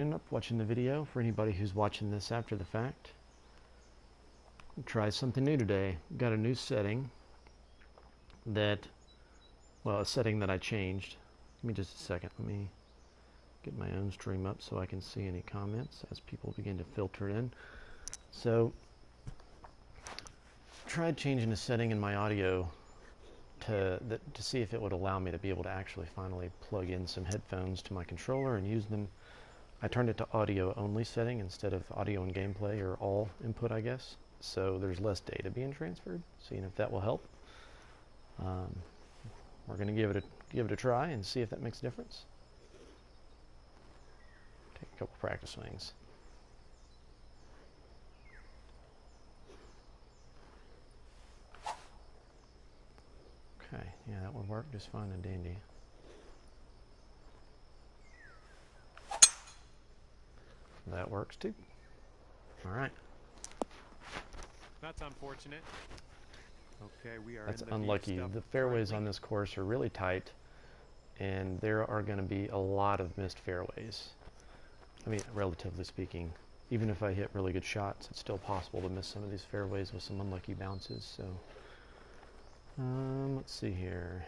End up watching the video. For anybody who's watching this after the fact, try something new today. Got a new setting that, well, a setting that I changed. Give me just a second. Let me get my own stream up so I can see any comments as people begin to filter in. So, tried changing a setting in my audio to see if it would allow me to be able to actually finally plug in some headphones to my controller and use them. I turned it to audio only setting instead of audio and gameplay, or all input, I guess. So there's less data being transferred. Seeing if that will help. We're going to give it a try and see if that makes a difference. Take a couple practice swings. Okay, yeah, that would work just fine and dandy. That works too. All right. That's unfortunate. Okay, we are. That's unlucky. The fairways on this course are really tight, and there are going to be a lot of missed fairways. I mean, relatively speaking, even if I hit really good shots, it's still possible to miss some of these fairways with some unlucky bounces. So, let's see here.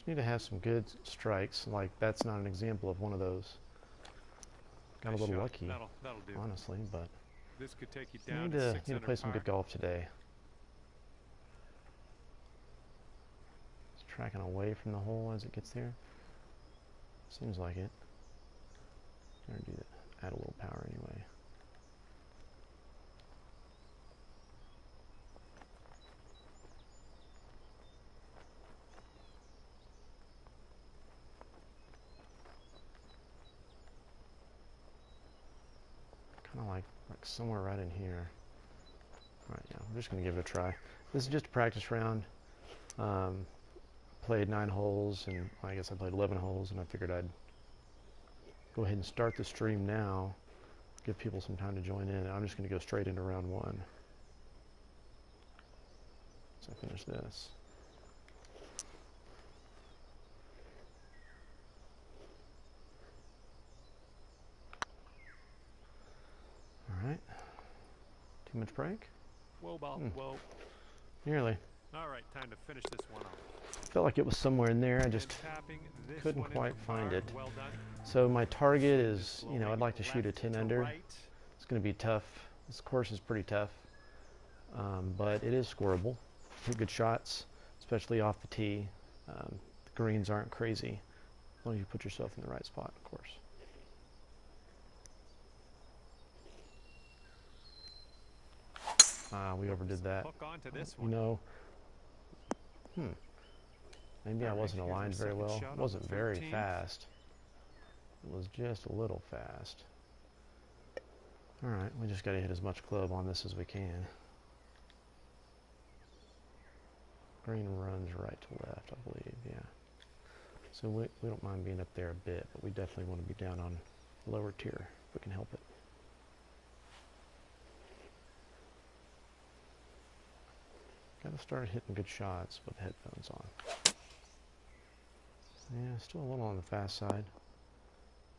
Need to have some good strikes. Like, that's not an example of one of those. Got a little lucky, that'll do, honestly, but this could take you down. Need to play some good golf today. It's tracking away from the hole as it gets there. Seems like it. Gonna do that. Add a little power anyway. Kind of like somewhere right in here. All right, yeah, we're just going to give it a try. This is just a practice round. Played 9 holes, and I guess I played 11 holes, and I figured I'd go ahead and start the stream now, give people some time to join in. I'm just going to go straight into round 1. So I finish this. Alright. Too much break? Whoa, ball. Whoa. Nearly. Alright, time to finish this one off. Felt like it was somewhere in there. I just couldn't quite find it. Well done. So my target is, you know, I'd like to shoot a 10 under. It's going to be tough. This course is pretty tough. But it is scoreable. Hit good shots, especially off the tee. The greens aren't crazy, as long as you put yourself in the right spot, of course. We overdid that. You know, maybe I wasn't aligned very well. It wasn't very fast. It was just a little fast. Alright, we just got to hit as much club on this as we can. Green runs right to left, I believe, yeah. So we don't mind being up there a bit, but we definitely want to be down on lower tier if we can help it. Gotta start hitting good shots with headphones on. Yeah, still a little on the fast side.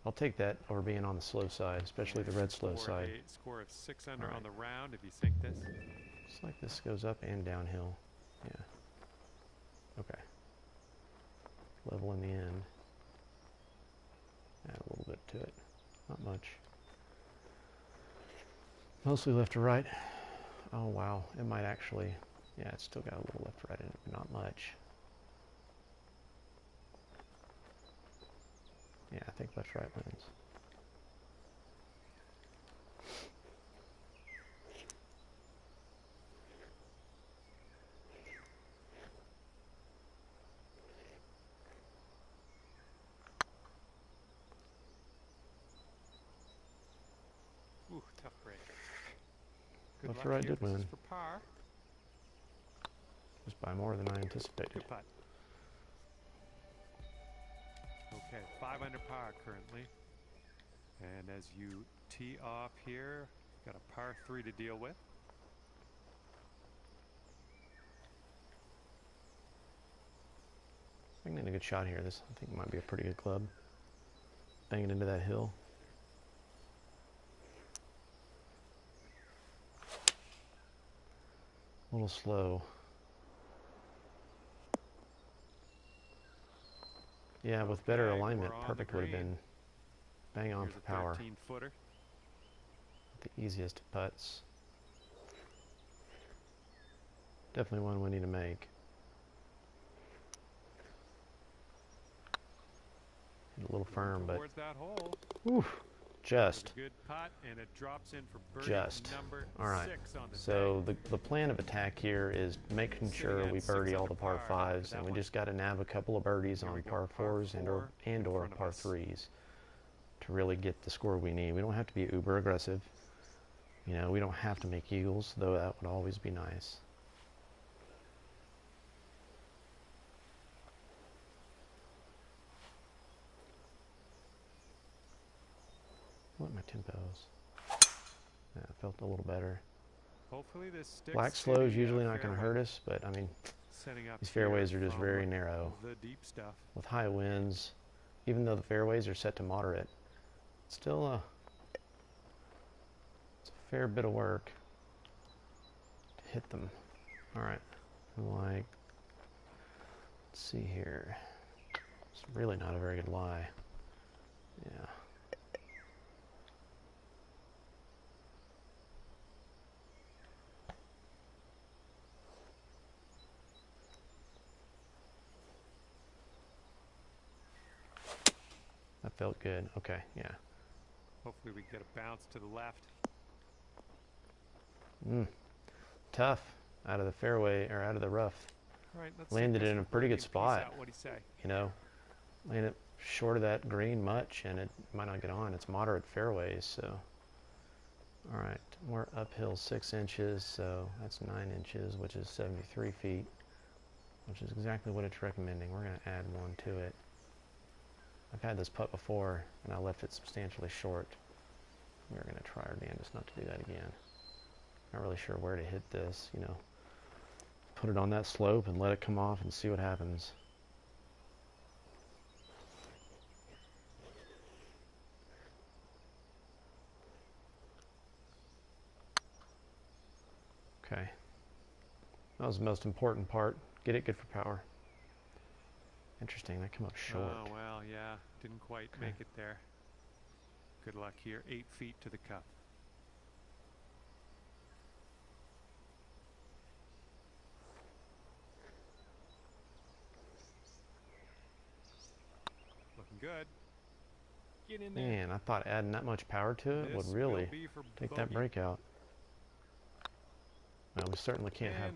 I'll take that over being on the slow side, especially the red slow side. Score of 6 under on the round if you sink this. Looks like this goes up and downhill. Yeah. Okay. Level in the end. Add a little bit to it. Not much. Mostly left to right. Oh wow, it might actually, yeah, it's still got a little left to right in it, but not much. Yeah, I think left right wins. after I did This is win. for par. Just by more than I anticipated. Good putt. Okay, 5 under par currently. And as you tee off here, got a par 3 to deal with. I can get a good shot here. This, I think, might be a pretty good club. Bang it into that hill. A little slow. Yeah, with better Okay, alignment, we're on perfect the would have green. been bang on Here's for a power. 13-footer. The easiest of putts. Definitely one we need to make. Hit a little firm, but Towards that hole. oof, just. Good putt, and it drops in for birdie Just. number All right. 6 on the So day. the plan of attack here is making sure we birdie all the par 5s, and we just got to nab a couple of birdies on par 4s and or par 3s to really get the score we need. We don't have to be uber aggressive. You know, we don't have to make eagles, though that would always be nice. What my tempos? Yeah, it felt a little better. Hopefully this sticks. Black slow is usually not going to hurt us, but I mean, these fairways are just very narrow. The deep stuff. With high winds, even though the fairways are set to moderate, it's still it's a fair bit of work to hit them. All right, like, let's see here. It's really not a very good lie. Yeah. That felt good. Okay, yeah. Hopefully we get a bounce to the left. Tough. Out of the fairway, or out of the rough. All right, let's Landed it in a pretty good spot. What do you say? You know, landed short of that green much, and it might not get on. It's moderate fairways, so. All right, we're uphill 6 inches, so that's 9 inches, which is 73 feet, which is exactly what it's recommending. We're going to add 1 to it. I've had this putt before, and I left it substantially short. We're going to try our damnedest not to do that again. Not really sure where to hit this, you know. Put it on that slope and let it come off and see what happens. Okay. That was the most important part. Get it good for power. Interesting, that came up short. Oh, well, yeah. Didn't quite make it there. Good luck here. 8 feet to the cup. Looking good. Get in there. Man, I thought adding that much power to it would really take that breakout. Well, we certainly can't have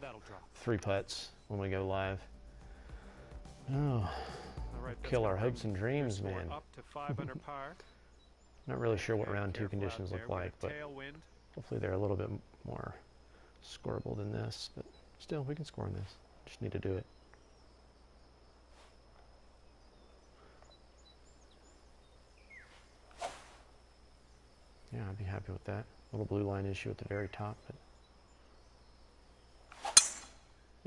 3 putts when we go live. Oh, kill our hopes and dreams, man. Up to 5 under par. Not really sure what round 2 conditions look like, but hopefully they're a little bit more scoreable than this. But still, we can score in this. Just need to do it. Yeah, I'd be happy with that. Little blue line issue at the very top, but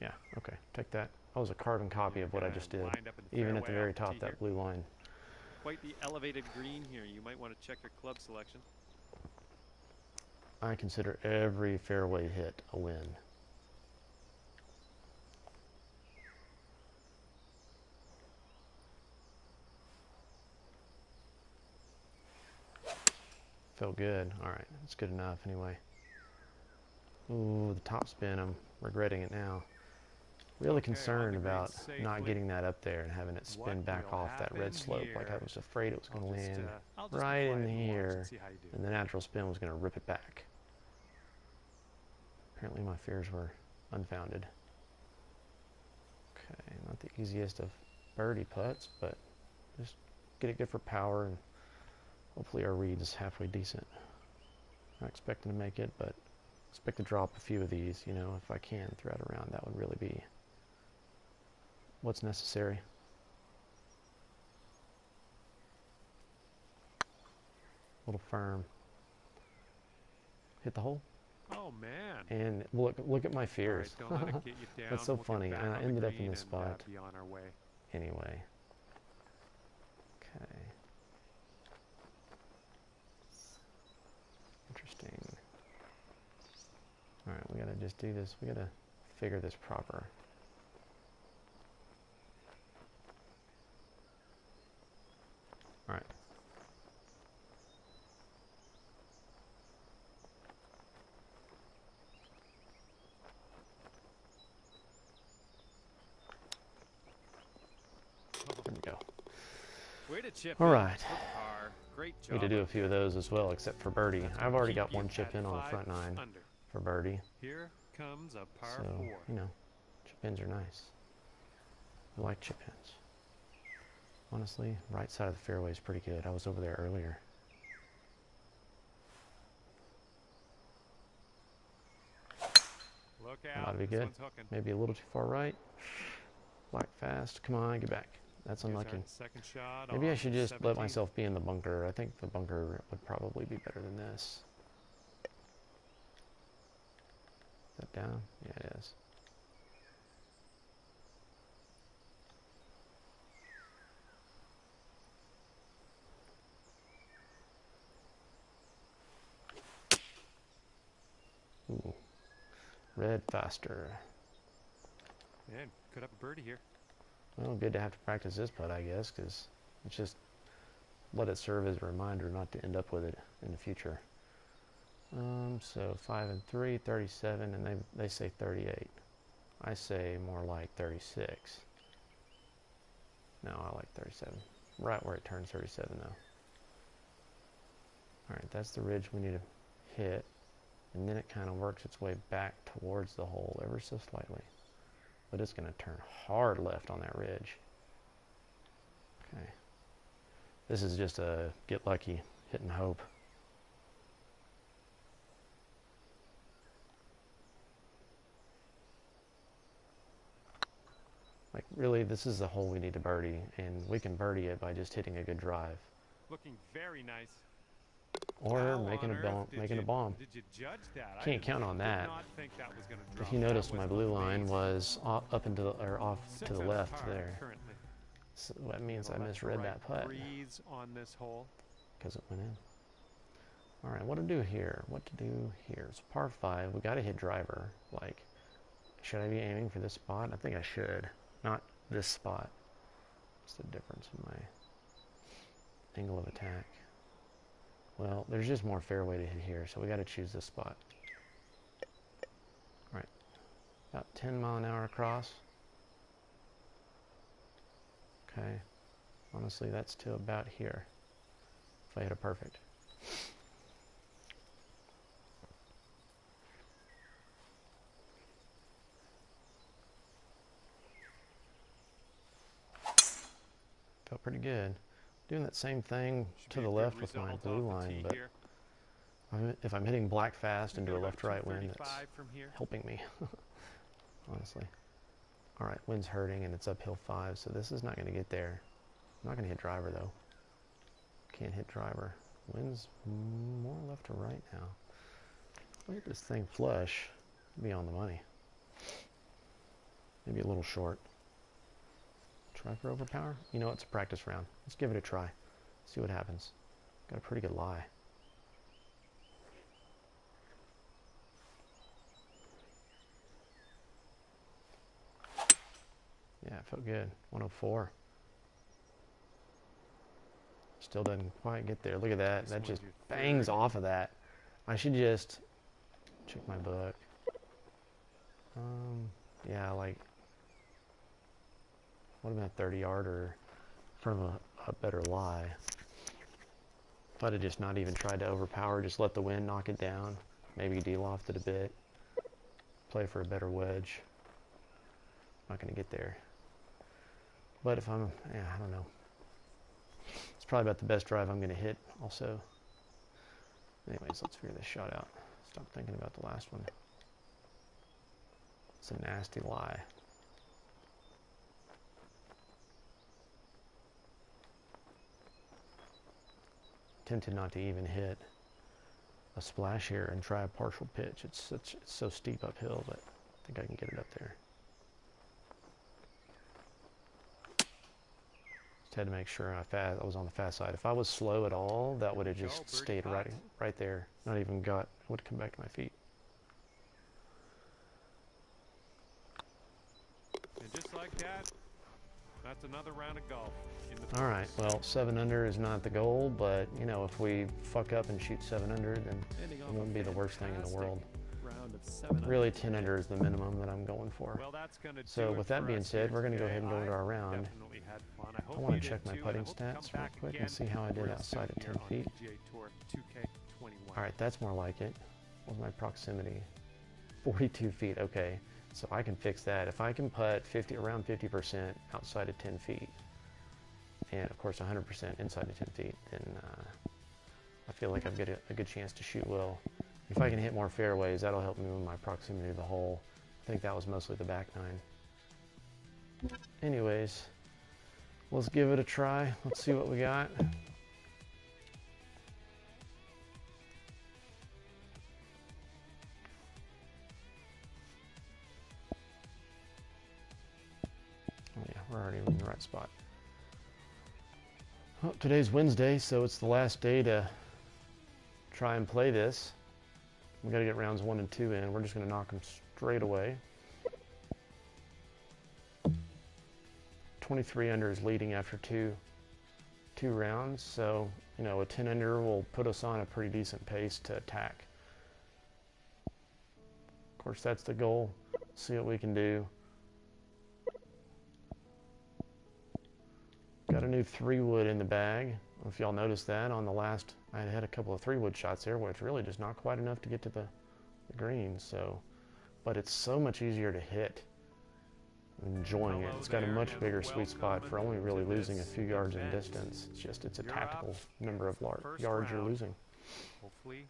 yeah, okay, take that. That was a carbon copy of what I just did. Even at the very top, that blue line. Quite the elevated green here. You might want to check your club selection. I consider every fairway hit a win. Felt good. All right, that's good enough anyway. Ooh, the top spin, I'm regretting it now. Really concerned about not getting that up there and having it spin back off that red slope. Like I was afraid it was going to land right in here, and the natural spin was going to rip it back. Apparently my fears were unfounded. Okay, not the easiest of birdie putts, but just get it good for power, and hopefully our read is halfway decent. Not expecting to make it, but Expect to drop a few of these, you know, if I can thread around. That would really be what's necessary. A little firm. Hit the hole. Oh man! And look at my fears. All right, don't let it get you down. That's so We'll funny. get And back I on the ended up in green this and, spot be on our way. anyway. Okay. Interesting. All right, we gotta just do this. We gotta figure this proper. All right. There we go. Way to chip All in. right. Good par. Great job. Need to do a few of those as well, except for birdie. That's I've gonna already keep got you one chip at in on the 5 front 9 under. for birdie. Here comes a par So, 4. you know, chip ins are nice. I like chip ins. Honestly, right side of the fairway is pretty good. I was over there earlier. Look That out. ought to be This good. one's hooking. Maybe a little too far right. Black fast. Come on, get back. That's Here's unlucky. our second shot. Maybe I on should just 17. let myself be in the bunker. I think the bunker would probably be better than this. Is that down? Yeah, it is. Ooh. Red faster. Man, could have a birdie here. Well, good to have to practice this putt, I guess, because it's just let it serve as a reminder not to end up with it in the future. So 5 and 3, 37, and they say 38. I say more like 36. No, I like 37. Right where it turns 37, though. All right, that's the ridge we need to hit, and then it kind of works its way back towards the hole ever so slightly. But it's going to turn hard left on that ridge. Okay. This is just a get lucky, hit and hope. Like, really, this is the hole we need to birdie, and we can birdie it by just hitting a good drive. Looking very nice. Or How making on a earth did bomb. Did you judge that? Can't count on that. Did not think that was going to If drop. you That notice, was my blue line amazing. was up and to the, or off 6 to the under left par there. Currently. So that means I Left to misread right that putt breeze on this hole. because it went in. All right, what to do here? What to do here? It's par 5. We got to hit driver. Like, should I be aiming for this spot? I think I should. Not this spot. What's the difference in my angle of attack? Well, there's just more fairway to hit here, so we got to choose this spot. All right, about 10 mile an hour across. Okay, honestly, that's to about here. If I hit a perfect. Felt pretty good. Doing that same thing to the left with my blue line, but if I'm hitting black fast into a left-right wind, that's helping me, honestly. All right, wind's hurting and it's uphill 5, so this is not going to get there. I'm not going to hit driver, though. Can't hit driver. Wind's more left to right now. Look at this thing flush. Be on the money. Maybe a little short. Try for overpower? You know, it's a practice round. Let's give it a try. See what happens. Got a pretty good lie. Yeah, it felt good. 104. Still doesn't quite get there. Look at that. That just bangs off of that. I should just check my book. Yeah, like, what about a 30-yarder from a better lie? If I'd have just not even tried to overpower, just let the wind knock it down, maybe de-loft it a bit, play for a better wedge. Not going to get there. But if I'm, yeah, I don't know. It's probably about the best drive I'm going to hit also. Anyways, let's figure this shot out. Stop thinking about the last one. It's a nasty lie. Tempted not to even hit a splash here and try a partial pitch. It's so steep uphill, but I think I can get it up there. Just had to make sure I was on the fast side. If I was slow at all, that would have just stayed right there. Not even got, would have come back to my feet. And just like that, that's another round of golf. All right, well, 7 under is not the goal, but, you know, if we fuck up and shoot 7 under, then it won't be the worst thing in the world. Really, 10 under is the minimum that I'm going for. Well, that's gonna so with that being said, we're going to go ahead and go into our round. I want to check my putting stats real quick and see how I did outside of 10 feet. All right, that's more like it. What was my proximity? 42 feet, okay. So I can fix that. If I can putt around 50% outside of 10 feet, and of course 100% inside of 10 feet, then I feel like I've got a good chance to shoot well. If I can hit more fairways, that'll help me with my proximity to the hole. I think that was mostly the back nine. Anyways, let's give it a try. Let's see what we got. Oh yeah, we're already in the right spot. Well, today's Wednesday, so it's the last day to try and play this. We got to get rounds 1 and 2 in. We're just going to knock them straight away. 23 under is leading after two rounds, so you know a 10 under will put us on a pretty decent pace to attack. Of course, that's the goal. See what we can do. Got a new 3-wood in the bag. I don't know if y'all noticed that on the last. I had a couple of 3-wood shots there, which really just not quite enough to get to the green. So, but it's so much easier to hit. I'm enjoying it. It's got a much bigger sweet spot for only really losing a few yards in distance. It's a tactical number of yards you're losing. Hopefully,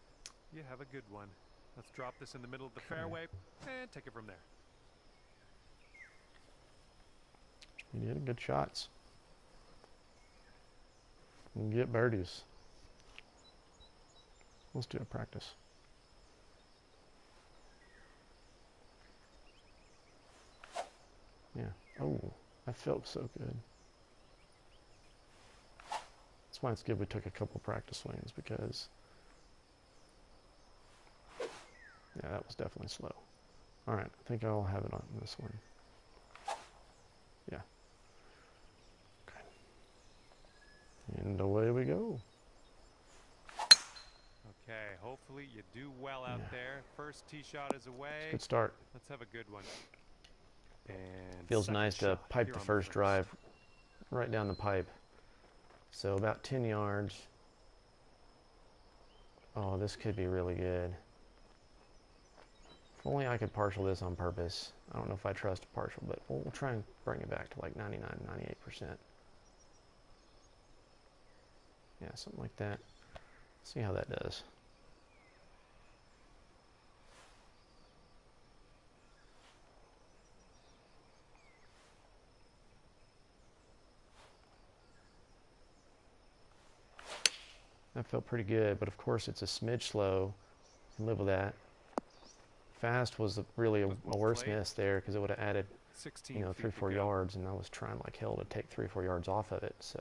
you have a good one. Let's drop this in the middle of the fairway and take it from there. You did good shots. And get birdies. Let's do a practice. Yeah. Oh, that felt so good. That's why it's good we took a couple practice swings, because yeah, that was definitely slow. All right, I think I'll have it on this one. Yeah. Okay. And away we go. Okay, hopefully you do well out there. First tee shot is away. Good start. Let's have a good one. And feels nice to pipe the first drive right down the pipe. So about 10 yards. Oh, this could be really good. If only I could partial this on purpose. I don't know if I trust a partial, but we'll try and bring it back to like 99, 98%. Yeah, something like that. See how that does. That felt pretty good, but of course it's a smidge slow. You can live with that. Fast was really a worse miss there, because it would have added, 3 or 4 yards, and I was trying like hell to take 3 or 4 yards off of it. So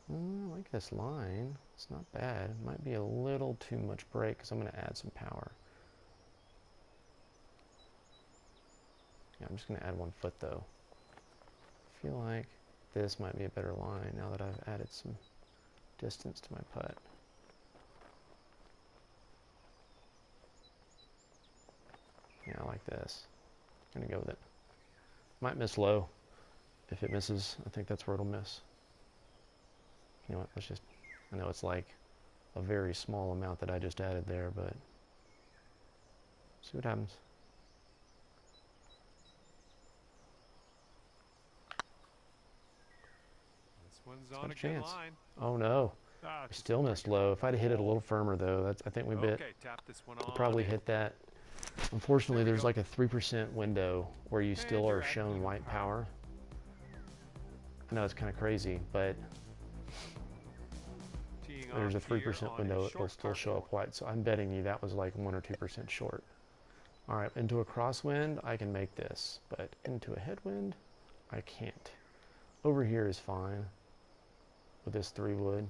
I like this line. It's not bad. It might be a little too much break, because I'm going to add some power. Yeah, I'm just going to add 1 foot though. I feel like this might be a better line now that I've added some distance to my putt. Yeah, I like this. I'm gonna go with it. Might miss low. If it misses, I think that's where it'll miss. You know what, let's just, I know it's like a very small amount that I just added there, but see what happens. This one's on a good line. Oh no. Ah, I just still missed low. If I'd hit it a hole. little firmer though, I think we Okay, tap this one probably on in. hit that. Unfortunately, There we there's go. like a 3% window where you And still you're are at shown even white par. power. I know it's kind of crazy, but Teeing off there's a here 3% on a window. It'll short still par show 4. up white. So I'm betting you that was like 1 or 2% short. All right, into a crosswind, I can make this, but into a headwind, I can't. Over here is fine with this 3-wood.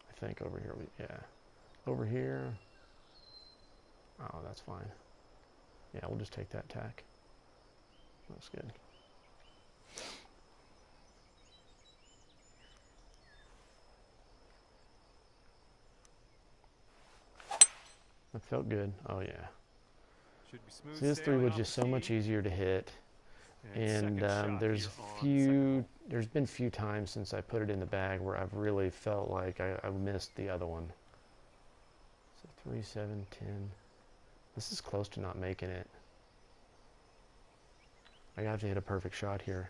I think over here, yeah. Over here, oh, that's fine. Yeah, we'll just take that tack. That's good. That felt good. Oh, yeah. Should be smooth See, this sailing 3-wood's off just the so much tee. easier to hit. And second shot there's here on the second hole. there's been few times since I put it in the bag where I've really felt like I missed the other one. So 3, 7, 10. This is close to not making it. I have to hit a perfect shot here.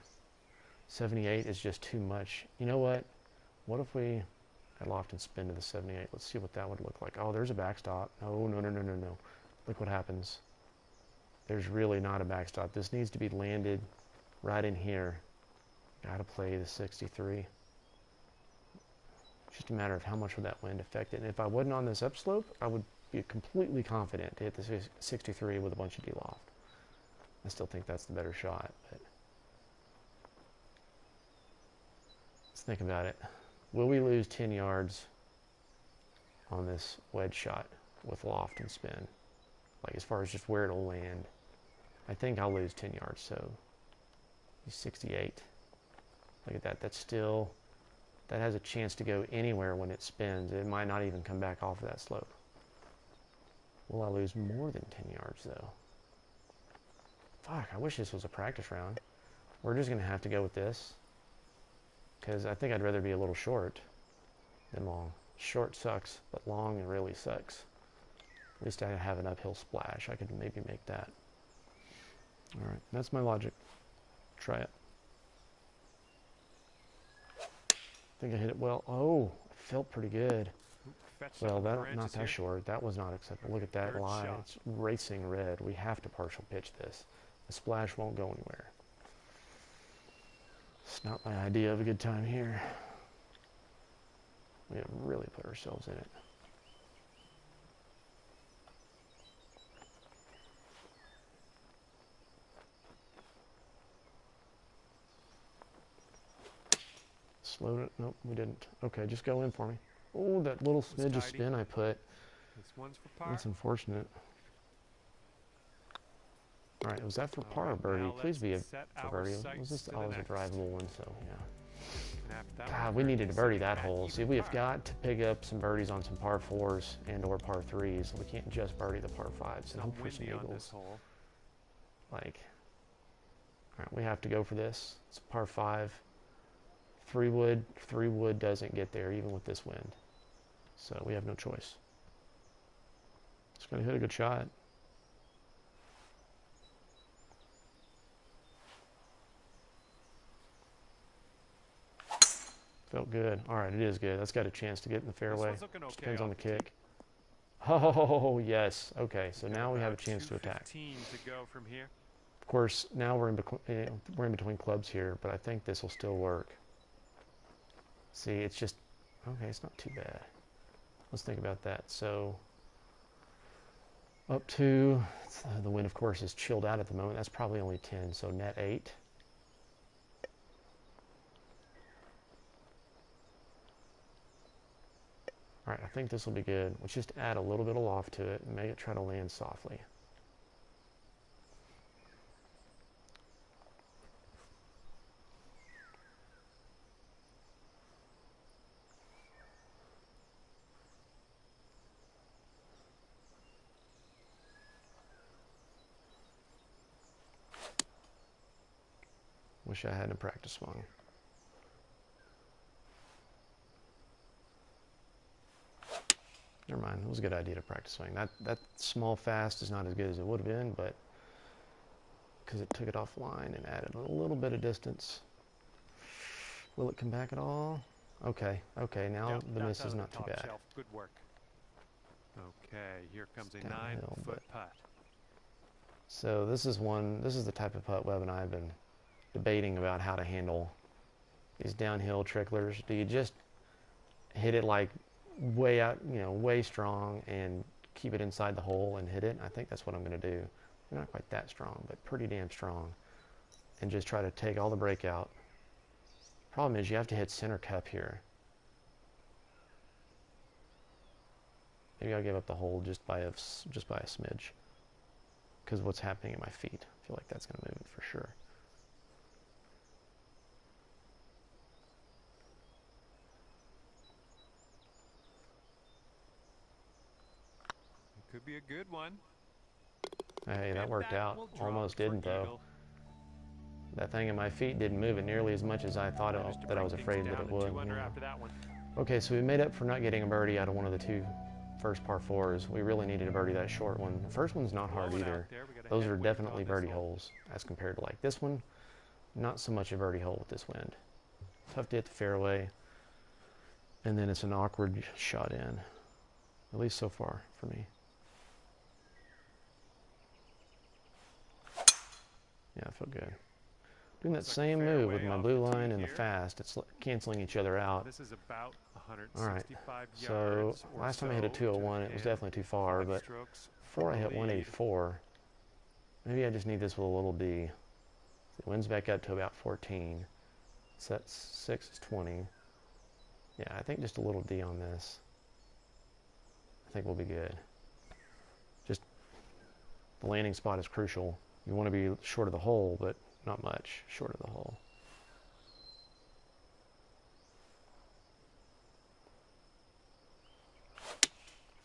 78 is just too much. You know what? What if we loft and spin to the 78? Let's see what that would look like. Oh, there's a backstop. No, no, no, no, no, no. Look what happens. There's really not a backstop. This needs to be landed right in here. Gotta play the 63. It's just a matter of how much would that wind affect it. And if I wasn't on this upslope, I would be completely confident to hit the 63 with a bunch of de-loft. I still think that's the better shot, but let's think about it. Will we lose 10 yards on this wedge shot with loft and spin? Like as far as just where it'll land. I think I'll lose 10 yards, so 68. Look at that. That's still, that has a chance to go anywhere when it spins. It might not even come back off of that slope. Will I lose more than 10 yards though? Fuck, I wish this was a practice round. We're just going to have to go with this. Because I think I'd rather be a little short than long. Short sucks, but long really sucks. At least I have an uphill splash. I could maybe make that. Alright, that's my logic. Try it. I think I hit it well. Oh, it felt pretty good. Well, that not that short. That was not acceptable. Look at that line. It's racing red. We have to partial pitch this. The splash won't go anywhere. It's not my idea of a good time here. We have really put ourselves in it. Slowed it. Nope, we didn't. Okay, just go in for me. Oh, that little smidge of spin I put. This one's for par. That's unfortunate. All right, was that for par or birdie? Please be for birdie. Was this? Oh, it was a drivable one, so yeah. God, we needed to birdie that hole. See, we have got to pick up some birdies on some par 4s and or par 3s. We can't just birdie the par 5s and hope for some eagles. Like, all right, we have to go for this. It's a par 5. 3-wood doesn't get there even with this wind. So we have no choice. It's going to hit a good shot. Felt good. All right, it is good. That's got a chance to get in the fairway. Depends on the kick. Oh, yes. Okay, so now we have a chance to attack. Of course, now we're in between clubs here, but I think this will still work. See, it's just, okay, it's not too bad. Let's think about that. So, up to, the wind, of course, is chilled out at the moment. That's probably only 10, so net 8. All right, I think this will be good. Let's just add a little bit of loft to it and make it try to land softly. Wish I hadn't practice swung. Never mind, it was a good idea to practice swing. That small fast is not as good as it would have been, but because it took it offline and added a little bit of distance. Will it come back at all? Okay, okay, now Yep, the that's miss out is of not the too top bad. shelf. Good work. Okay, here comes a Downhill, 9-foot putt. so this is the type of putt Webb and I have been debating about how to handle these downhill tricklers. Do you just hit it like way out, way strong and keep it inside the hole and hit it? I think that's what I'm going to do. They're not quite that strong, but pretty damn strong. And just try to take all the break out. Problem is you have to hit center cup here. Maybe I'll give up the hole just by a smidge. Because what's happening at my feet. I feel like that's going to move it for sure. It could be a good one. Hey, that And worked that out. will drop Almost for didn't though. eagle. That thing at my feet didn't move it nearly as much as I thought Managed to that I bring was things afraid that down it to would. 2 under Yeah. after that one. Okay, so we made up for not getting a birdie out of one of the two first par fours. We really needed a birdie that short one. The first one's not hard Blowing out either. there. We got a Those are headwind definitely on this birdie hole. holes as compared to like this one. Not so much a birdie hole with this wind. Tough to hit the fairway. And then it's an awkward shot in. At least so far for me. Yeah, I feel good. Doing that Looks like same move with fairway my off blue the tee line and the here. fast. It's canceling each other out. This is about All right. 165 So yards or last time I hit a so 201, to it was the definitely too far. 5 But strokes before I from hit the lead. 184, maybe I just need this with a little D. So the wind's back up to about 14. So that's 6 is 20. Yeah, I think just a little D on this. I think we'll be good. Just the landing spot is crucial. You want to be short of the hole, but not much short of the hole.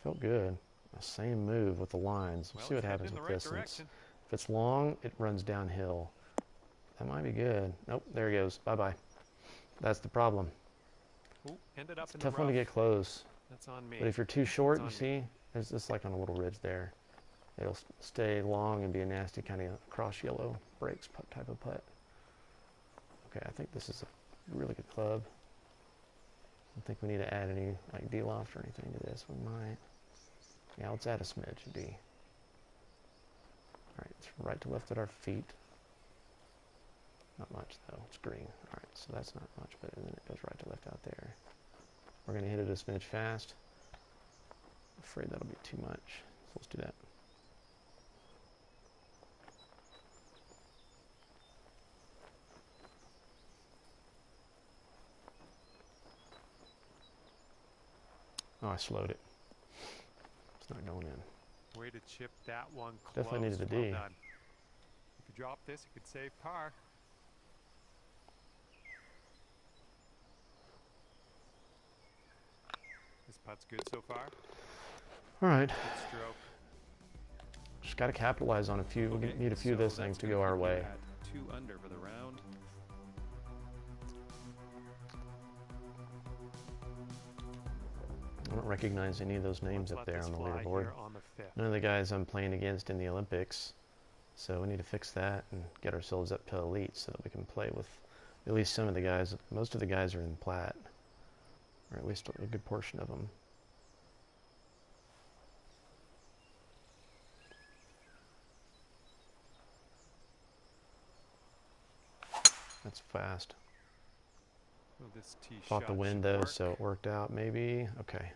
Felt good. Same move with the lines. We'll see what happens with this. If it's long, it runs downhill. That might be good. Nope, there he goes. Bye-bye. That's the problem. Ooh, ended up It's in a tough the one to rough. get close. That's on me. But if you're too short, you That's on see, there's just like on a little ridge there. It'll stay long and be a nasty kind of cross yellow breaks type of putt. Okay, I think this is a really good club. I don't think we need to add any like D-loft or anything to this. We might. Yeah, let's add a smidge of D. Alright, it's right to left at our feet. Not much though, it's green. Alright, so that's not much, but then it goes right to left out there. We're going to hit it a smidge fast. Afraid that'll be too much, so let's do that. Oh, I slowed it. It's not going in. Way to chip that one close. Definitely needed a D. Well done. If you drop this, you could save par. This putt's good so far. All right. Good stroke. Just got to capitalize on a few. We Okay, need a few of so those things that's to good go for our you way. at 2 under for the round. I don't recognize any of those names Let's up let there this on the fly leaderboard. here on the 5th. None of the guys I'm playing against in the Olympics. So we need to fix that and get ourselves up to elite so that we can play with at least some of the guys. Most of the guys are in plat, or at least a good portion of them. That's fast. Well, this tee Fought shot the wind should though, work. so it worked out maybe. Okay.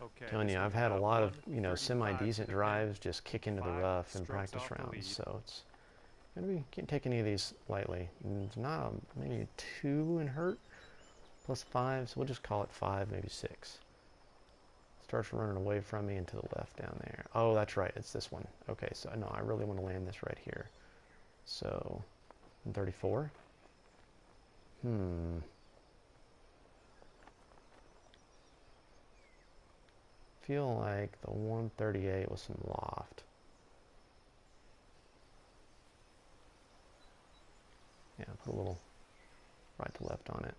Okay, Telling this you, I've one's had a about lot of, 135 semi-decent to the pin. drives just kick into the 5 rough in strokes practice off the rounds, lead. so it's gonna be, can't take any of these lightly. And it's not maybe a 2 in hurt, plus 5, so we'll just call it 5, maybe 6. Starts running away from me and to the left down there. Oh, that's right, it's this one. Okay, so no, I really want to land this right here. So, 34. Feel like the 138 with some loft. Yeah, put a little right to left on it.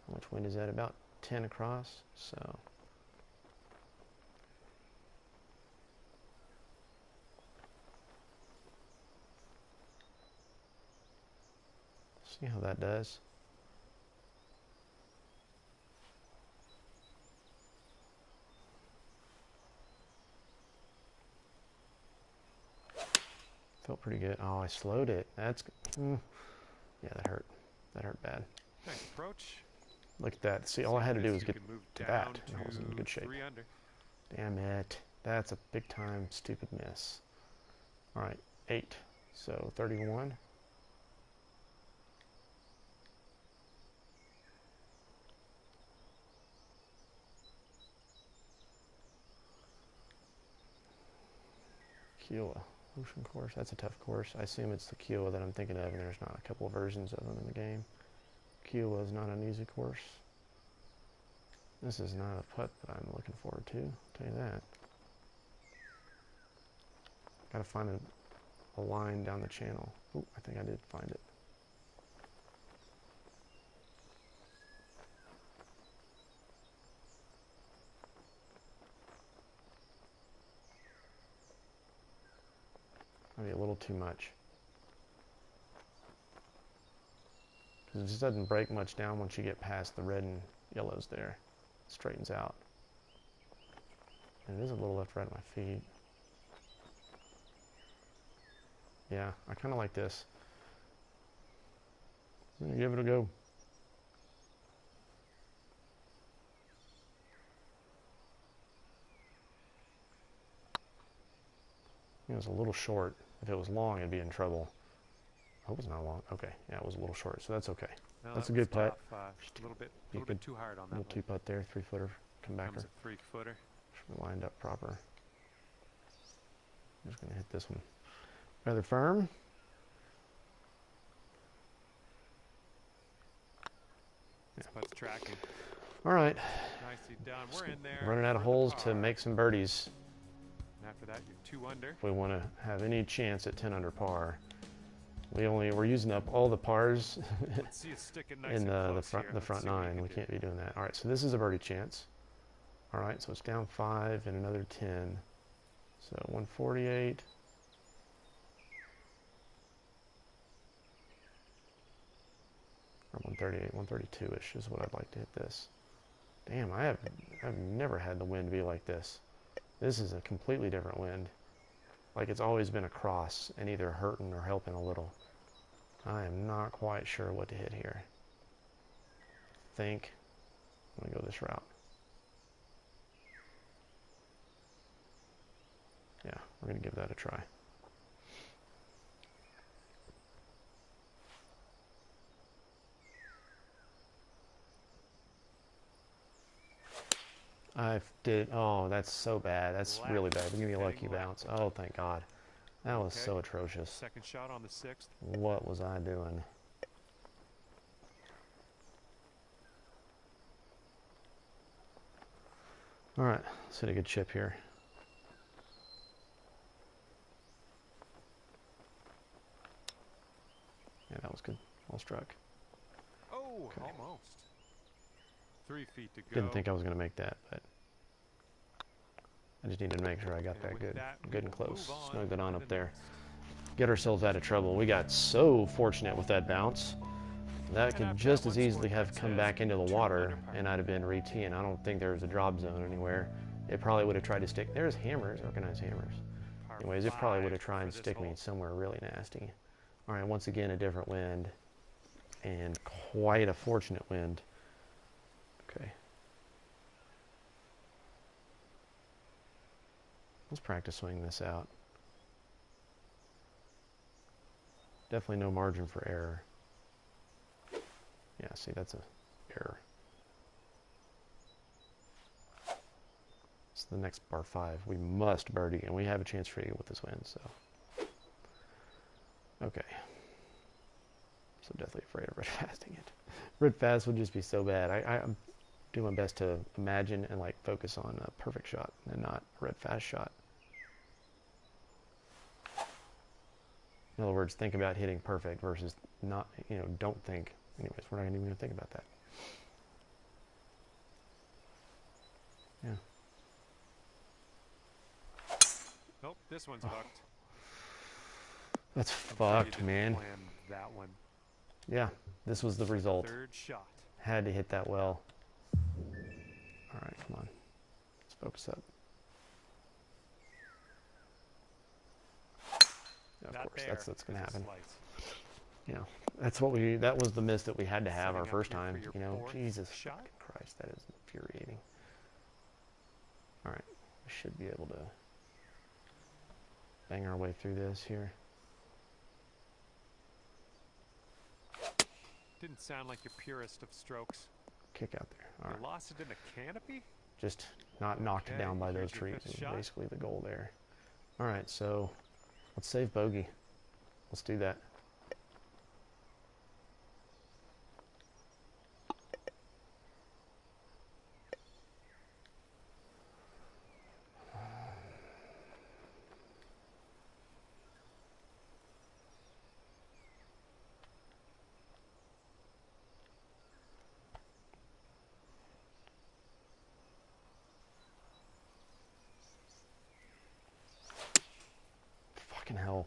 How much wind is that? About 10 across, so. See how that does. pretty good. Oh, I slowed it. That's... yeah, that hurt. That hurt bad. Nice approach. Look at that. See, all I had to do was get to that, and I was in good shape. 3 under. Damn it. That's a big time stupid miss. Alright, 8. So 31. Kiowa. Ocean course. That's a tough course. I assume it's the Kiowa that I'm thinking of, and there's not a couple of versions of them in the game. Kiowa is not an easy course. This is not a putt that I'm looking forward to, I'll tell you that. Gotta find a line down the channel. Oh, I think I did find it. Maybe a little too much. Because it just doesn't break much down once you get past the red and yellows there. It straightens out. And it is a little left right at my feet. Yeah, I kind of like this. I'm gonna give it a go. It was a little short. If it was long, it'd be in trouble. I hope it's not long. Okay, yeah, it was a little short, so that's okay. No, that's that a good putt. A little bit too hard on that. Little 2-putt there, 3-footer, come back. Comes a 3-footer. Should be lined up proper. I'm just gonna hit this one rather firm. This putt's tracking. All right. Nicely done. We're in there. Running out of holes to make some birdies. And after that, you're 2 under. If we want to have any chance at 10 under par, we're using up all the pars Let's see it sticking nice in and the close here. front Let's see what 9. We can can't do. be doing that. All right, so this is a birdie chance. All right, so it's down 5 and another 10. So 148. Or 138, 132-ish is what I'd like to hit this. Damn, I've never had the wind be like this. This is a completely different wind. Like it's always been across and either hurting or helping a little. I am not quite sure what to hit here. I think I'm gonna go this route. Yeah, we're gonna give that a try. Oh, that's so bad. That's really bad. Give me a lucky bounce. Oh, thank God. That was so atrocious. Second shot on the 6th. What was I doing? All right, let's hit a good chip here. Yeah, that was good. Well struck. Oh, almost. 3 feet to go. Didn't think I was going to make that, but I just needed to make sure I got that good and close. Snugged it on up there. Get ourselves out of trouble. We got so fortunate with that bounce. That could just as easily have come back into the water, and I'd have been re-teeing. I don't think there was a drop zone anywhere. It probably would have tried to stick. There's hammers, organized hammers. Anyways, it probably would have tried and stick me somewhere really nasty. All right, once again, a different wind, and quite a fortunate wind. Okay. Let's practice swinging this out. Definitely no margin for error. Yeah, see, that's a error. It's the next par 5. We must birdie, and we have a chance for eagle with this wind, so. Okay. So definitely afraid of red fasting it. Red fast would just be so bad. I'm doing my best to imagine and like focus on a perfect shot and not a red fast shot. In other words, think about hitting perfect versus not, don't think. Anyways, we're not even going to think about that. Yeah. Nope, this one's fucked. That's fucked, man. Plan that one. Yeah, this was the result. 3rd shot. Had to hit that well. All right, come on. Let's focus up. of That course, there that's gonna is a happen. slice. You know, that was the miss that we had to have Setting our up first here for time. your You know, fourth Jesus shot. fucking Christ, that is infuriating. All right, we should be able to bang our way through this here. Didn't sound like your purest of strokes. Kick out there. All right. You lost it in a canopy? Just not knocked Okay, down by here's those your trees fifth is shot. basically the goal there. All right, so let's save bogey. Let's do that. Fucking hell.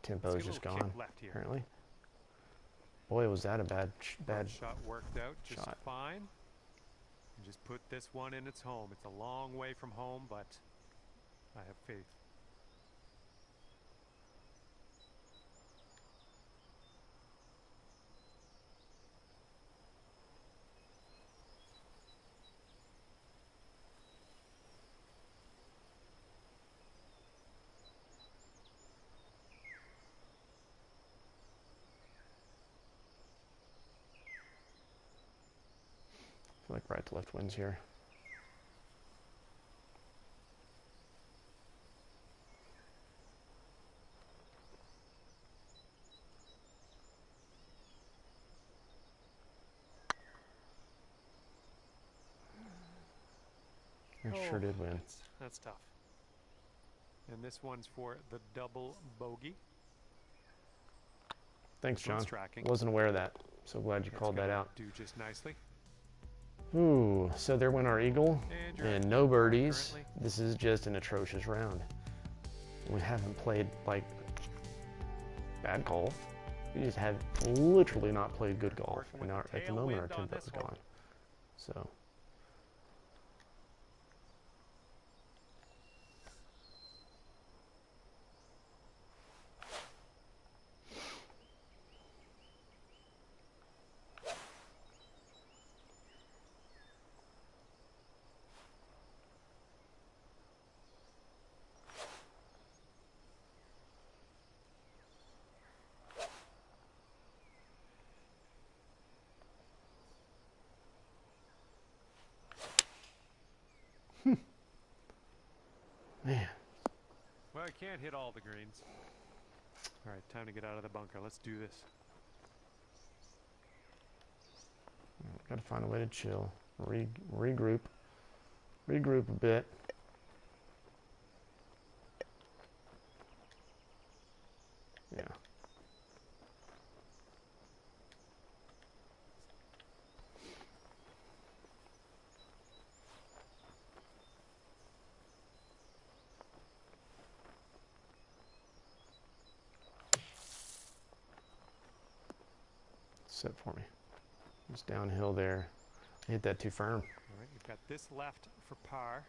Tempo Let's is get a just little kick gone, left here. apparently. Boy, was that a bad Front shot worked out just shot. fine. And just put this one in its home. It's a long way from home, but I have faith. I feel like right to left wins here. I sure did win. That's tough. And this one's for the double bogey. Thanks, This one's John. tracking. Wasn't aware of that. So glad you It's called that gonna out. do just nicely. Ooh, so there went our eagle, And you're and at no par birdies. currently. This is just an atrocious round. We haven't played, like, bad golf. We just have literally not played good golf. Working And with at the tailwind moment, our on tempo is this one. gone. So, man. Well, I can't hit all the greens. All right, time to get out of the bunker. Let's do this. Gotta find a way to chill. Regroup. Regroup a bit. Yeah. Set for me. It's downhill there. I hit that too firm. All right, you've got this left for par.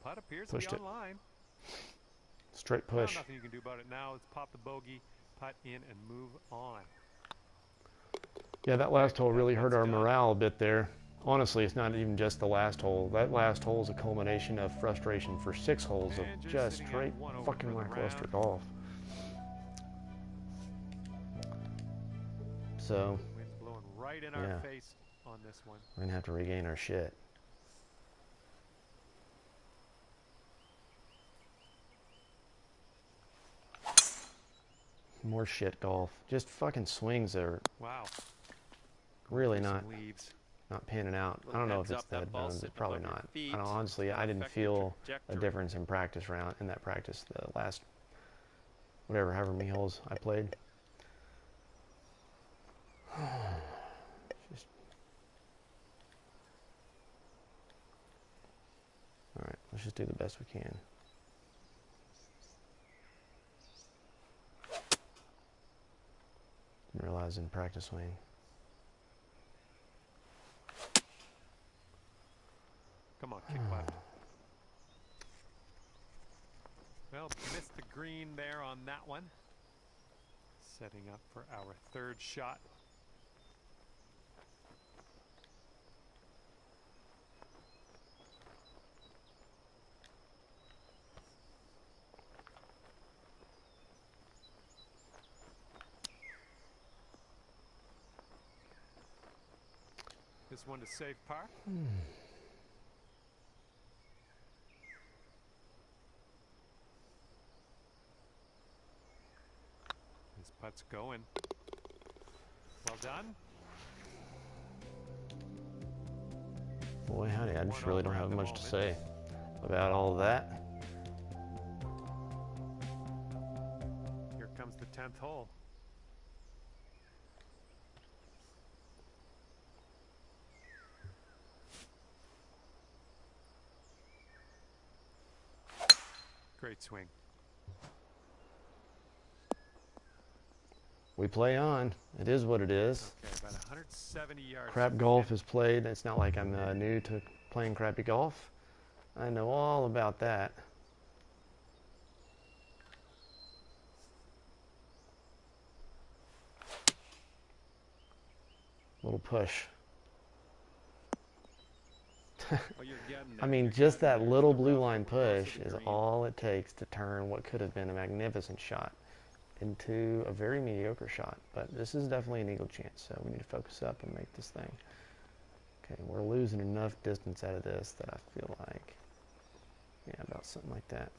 Putt appears Pushed to it. be online. Straight Well, push. nothing you can do about it now. Let's pop the bogey, putt in, and move on. Yeah, that last hole really hurt That's our done. morale a bit there. Honestly, it's not even just the last hole. That last hole is a culmination of frustration for 6 holes of And you're just sitting at straight 1 over fucking for the lackluster round. golf. So, Wind's blowing right in Yeah. our face on this one. we're gonna have to regain our shit. More shit golf. Just fucking swings that are Wow. really Through not some leaves. panning out. I Little don't know if heads it's up, the that ball's headphones. It's sitting probably above your not. feet. I don't, honestly, It's I gonna didn't affect your feel a trajectory. difference in practice round in that practice. The last, whatever, however many holes I played. Let's just do the best we can. Didn't realize in practice swing. Come on, kick left. Well, missed the green there on that one. Setting up for our third shot. This one to save par. This putt's going. Well done. Boy, howdy, I just really don't have much to say about all of that. Here comes the 10th hole. Great swing. We play on. It is what it is. Okay, about 170 yards. Crap golf is played. It's not like I'm new to playing crappy golf. I know all about that. Little push. Well, you're getting I mean, just that little blue line push is all it takes to turn what could have been a magnificent shot into a very mediocre shot. But this is definitely an eagle chance, so we need to focus up and make this thing. Okay, we're losing enough distance out of this that I feel like, yeah, about something like that.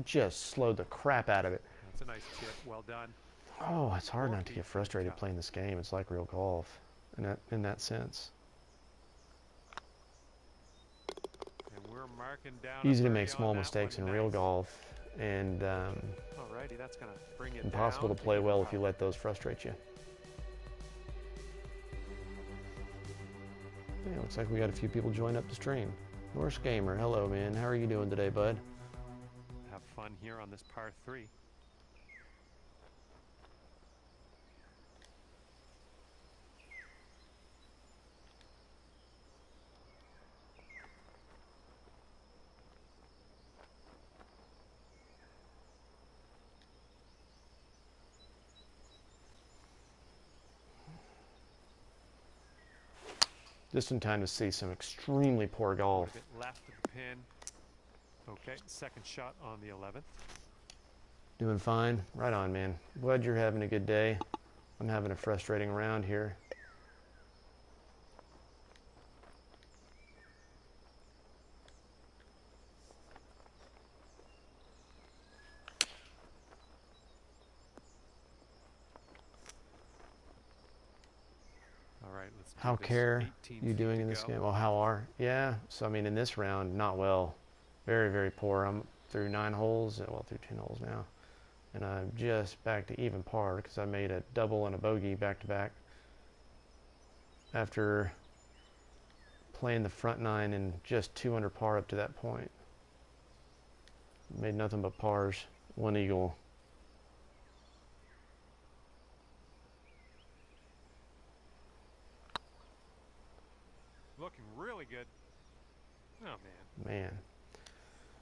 Just slowed the crap out of it. That's a nice chip. Well done. Oh, it's hard not to get frustrated playing this game. It's like real golf in that sense. And we're marking down. Easy to make small mistakes in real golf, and alrighty, that's gonna bring it impossible down to play well if you let those frustrate you. Yeah, looks like we got a few people join up the stream. Norse Gamer, hello man. How are you doing today, bud? Have fun here on this par 3. Just in time to see some extremely poor golf. A bit left of the pin. Okay, second shot on the 11th. Doing fine? Right on, man. Glad you're having a good day. I'm having a frustrating round here. How care you doing in this game? Well, how are? Yeah, so I mean in this round, not well. Very, very poor. I'm through 9 holes, well through 10 holes now. And I'm just back to even par because I made a double and a bogey back to back. After playing the front 9 and just 2 under par up to that point. Made nothing but pars, 1 eagle. Looking really good. Oh, man. Man.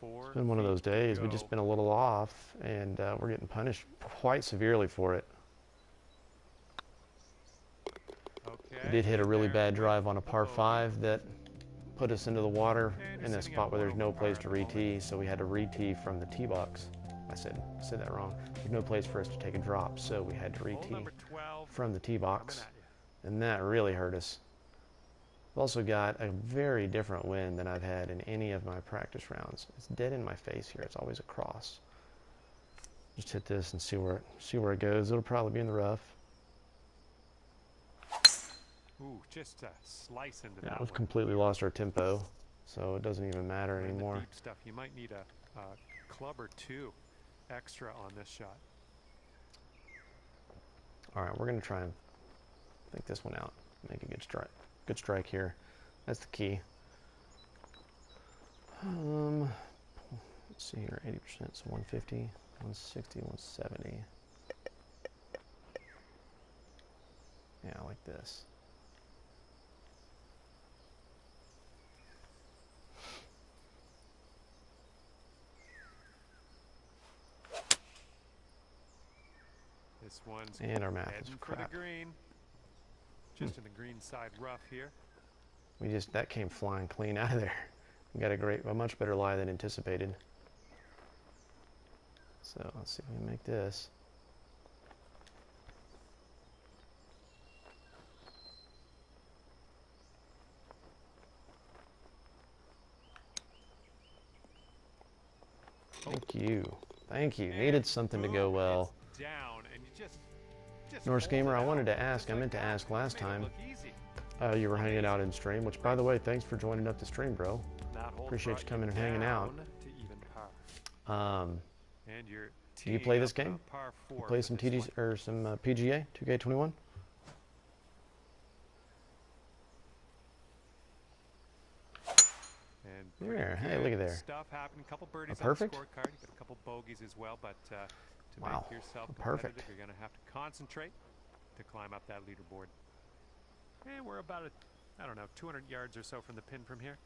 It's been one of those days. We've just been a little off, and we're getting punished quite severely for it. Okay. We did hit a really bad drive on a par 5 that put us into the water in a spot where there's no place to re-tee, so we had to re-tee from the tee box. I said that wrong. There's no place for us to take a drop, so we had to re-tee from the tee box, and that really hurt us. I've also got a very different wind than I've had in any of my practice rounds. It's dead in my face here. It's always a cross. Just hit this and see where it goes. It'll probably be in the rough. Ooh, just a slice into Yeah, that we've one. completely lost our tempo, so it doesn't even matter In the anymore. deep stuff, you might need a club or 2 extra on this shot. All right, we're gonna try and think this one out. Make a good strike. Good strike here. That's the key. Let's see here. 80%, so 150, 160, 170. Yeah, like this. This one's And our map is heading for crap. the green. Just in the green side rough here. That came flying clean out of there. We got a much better lie than anticipated. So let's see if we can make this. Thank you. Thank you. Needed something to go well. Down and you just Norse Gamer, I wanted to ask, I meant to ask last time, you were hanging out in stream, which by the way, thanks for joining up the stream, bro. Appreciate you coming and hanging out. Do you play this game? You play some TGC or some PGA 2K21? Yeah, hey, look at there. Stuff happened. A couple birdies perfect? on the scorecard. You got a couple bogeys as well, but to wow, make yourself perfect. competitive, you're going to have to concentrate to climb up that leaderboard. And we're about, I don't know, 200 yards or so from the pin from here.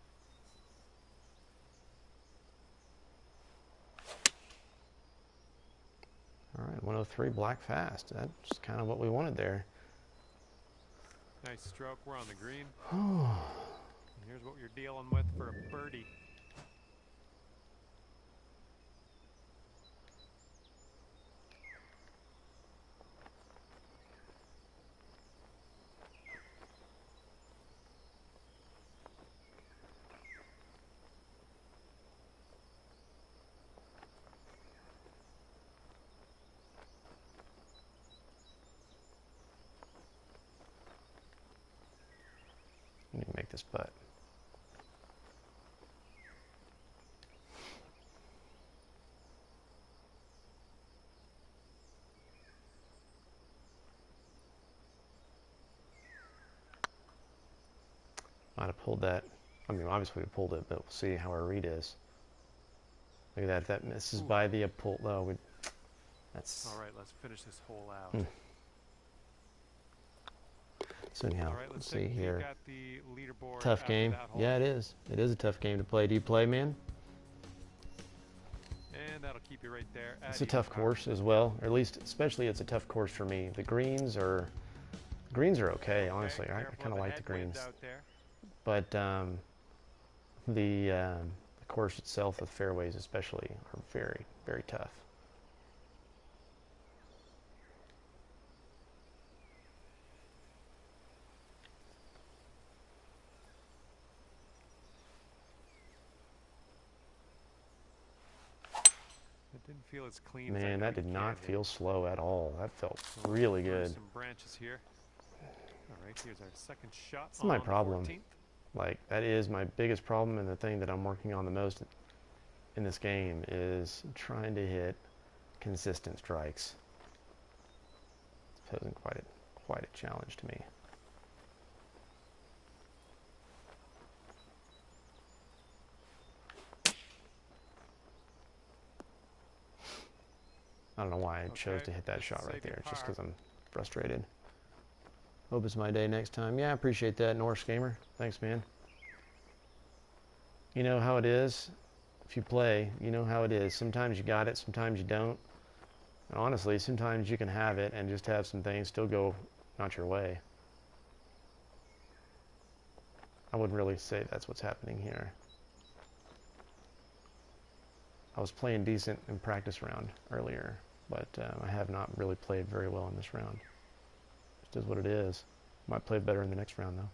All right, 103 black fast. That's kind of what we wanted there. Nice stroke. We're on the green. Here's what you're dealing with for a birdie. I need to make this putt. Might have pulled that. I mean, obviously we pulled it, but we'll see how our read is. Look at that. If that misses by the pull, though, that's. All right, let's finish this hole out. So anyhow, All right, let's see here. Got the leaderboard Tough game. Yeah, it is. It is a tough game to play. Do you play, man? And that'll keep you right there. It's a tough course as well, or at least, especially, it's a tough course for me. The greens are okay, honestly. I kind of like the greens. But the course itself, the fairways especially, are very, very tough. It didn't feel as clean. Man, that did not feel slow at all. That felt really good. Some branches here. All right, here's our second shot. That's my problem. Like, that is my biggest problem, and the thing that I'm working on the most in this game is trying to hit consistent strikes. It's posing quite a challenge to me. I don't know why I chose to hit that shot right there. It's just because I'm frustrated. Hope it's my day next time. Yeah, I appreciate that, Norse Gamer. Thanks, man. You know how it is. If you play, you know how it is. Sometimes you got it, sometimes you don't. And honestly, sometimes you can have it and just have some things still go not your way. I wouldn't really say that's what's happening here. I was playing decent in practice round earlier, but I have not really played very well in this round. Just is what it is. Might play better in the next round, though.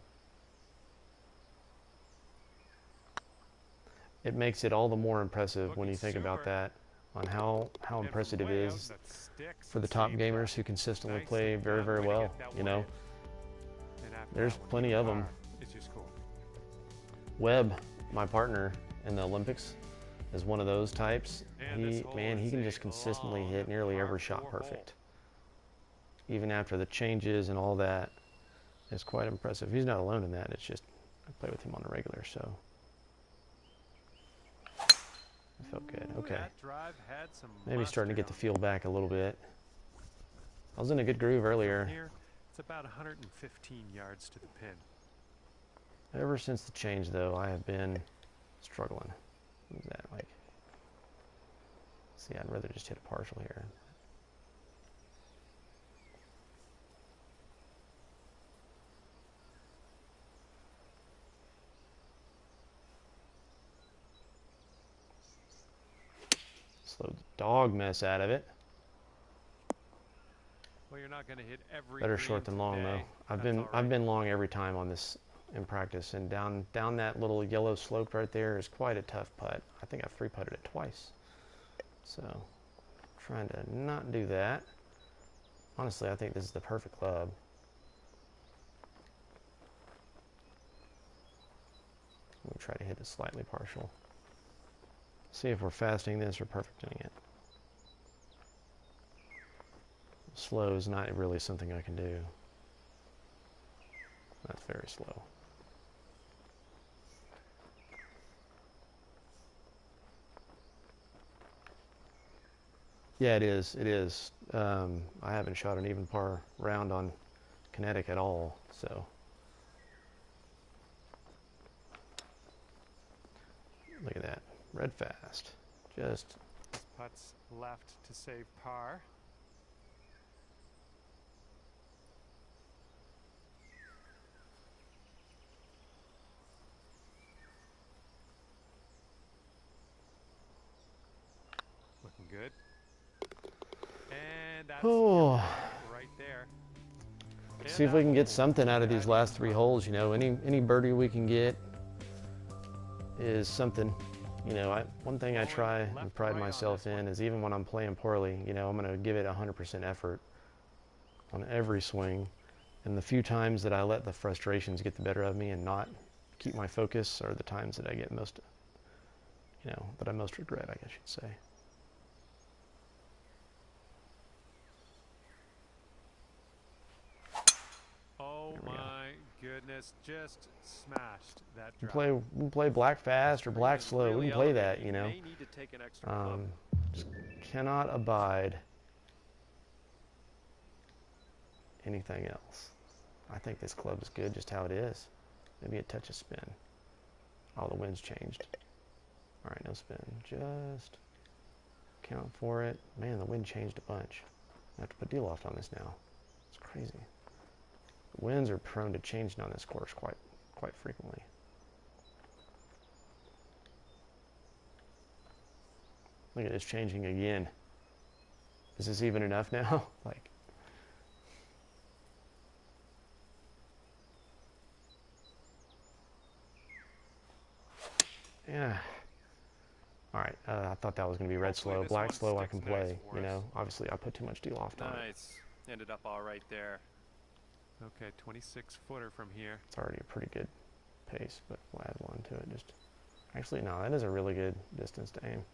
It makes it all the more impressive when you think about that, on how impressive it is for the top gamers who consistently play very, very well, you know. There's plenty of them. Webb, my partner in the Olympics, is one of those types. He can just consistently hit nearly every shot perfect. even after the changes and all that, is quite impressive. He's not alone in that. It's just I play with him on the regular, so it felt good. Okay, That drive had some maybe starting to get the mustard feel back a little bit. I was in a good groove on it. earlier. From here, it's about 115 yards to the pin. Ever since the change, though, I have been struggling. What is that like? See, I'd rather just hit a partial here. Slow the dog mess out of it. Well, you're not going to hit every Better green short than long, today. though. That's I've been long every time on this in practice, and down that little yellow slope right there is quite a tough putt. I think I've free putted it twice. So, trying to not do that. Honestly, I think this is the perfect club. We'll try to hit it slightly partial. See if we're fasting this or perfecting it. Slow is not really something I can do. That's very slow. Yeah, it is. It is. I haven't shot an even par round on Kinetic at all, so. Look at that. Red fast. Just. Putts left to save par. Looking good. And that's right there. See if we can get something out of these last 3 holes. You know, any birdie we can get is something. You know, one thing I try and pride myself in is even when I'm playing poorly, you know, I'm going to give it 100% effort on every swing. And the few times that I let the frustrations get the better of me and not keep my focus are the times that I get most, you know, that I most regret, I guess you'd say. Oh my goodness, just smashed that drive. We can play black fast or black slow. We can play that, you know. Need to take an extra club. Just cannot abide anything else. I think this club is good just how it is. Maybe a touch of spin. Oh, the wind's changed. All right, no spin. Just count for it. Man, the wind changed a bunch. I have to put de-loft on this now. It's crazy. The winds are prone to changing on this course quite frequently. Look at this changing again. Is this even enough now? Like, yeah. All right. I thought that was going to be red slow. Black slow I can play. You know, obviously I put too much de-loft on it. Nice. Ended up all right there. Okay, 26 footer from here. It's already a pretty good pace, but we'll add one to it. Just actually, no, that is a really good distance to aim.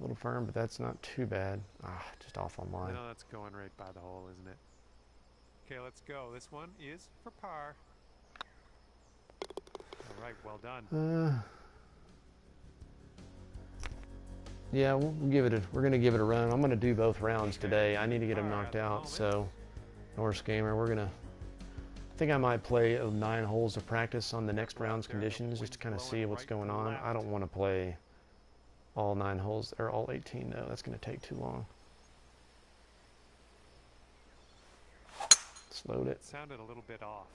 A little firm, but that's not too bad. Just off on line. No, that's going right by the hole, isn't it? Okay, let's go. This one is for par. All right, well done. Yeah, we're gonna give it a run. I'm gonna do both rounds today. I need to get them knocked out. So, Norse Gamer, I think I might play 9 holes of practice on the next round's conditions just to kind of see what's going on. I don't want to play all 9 holes, or all 18 though. That's going to take too long. Slowed it. Sounded a little bit off.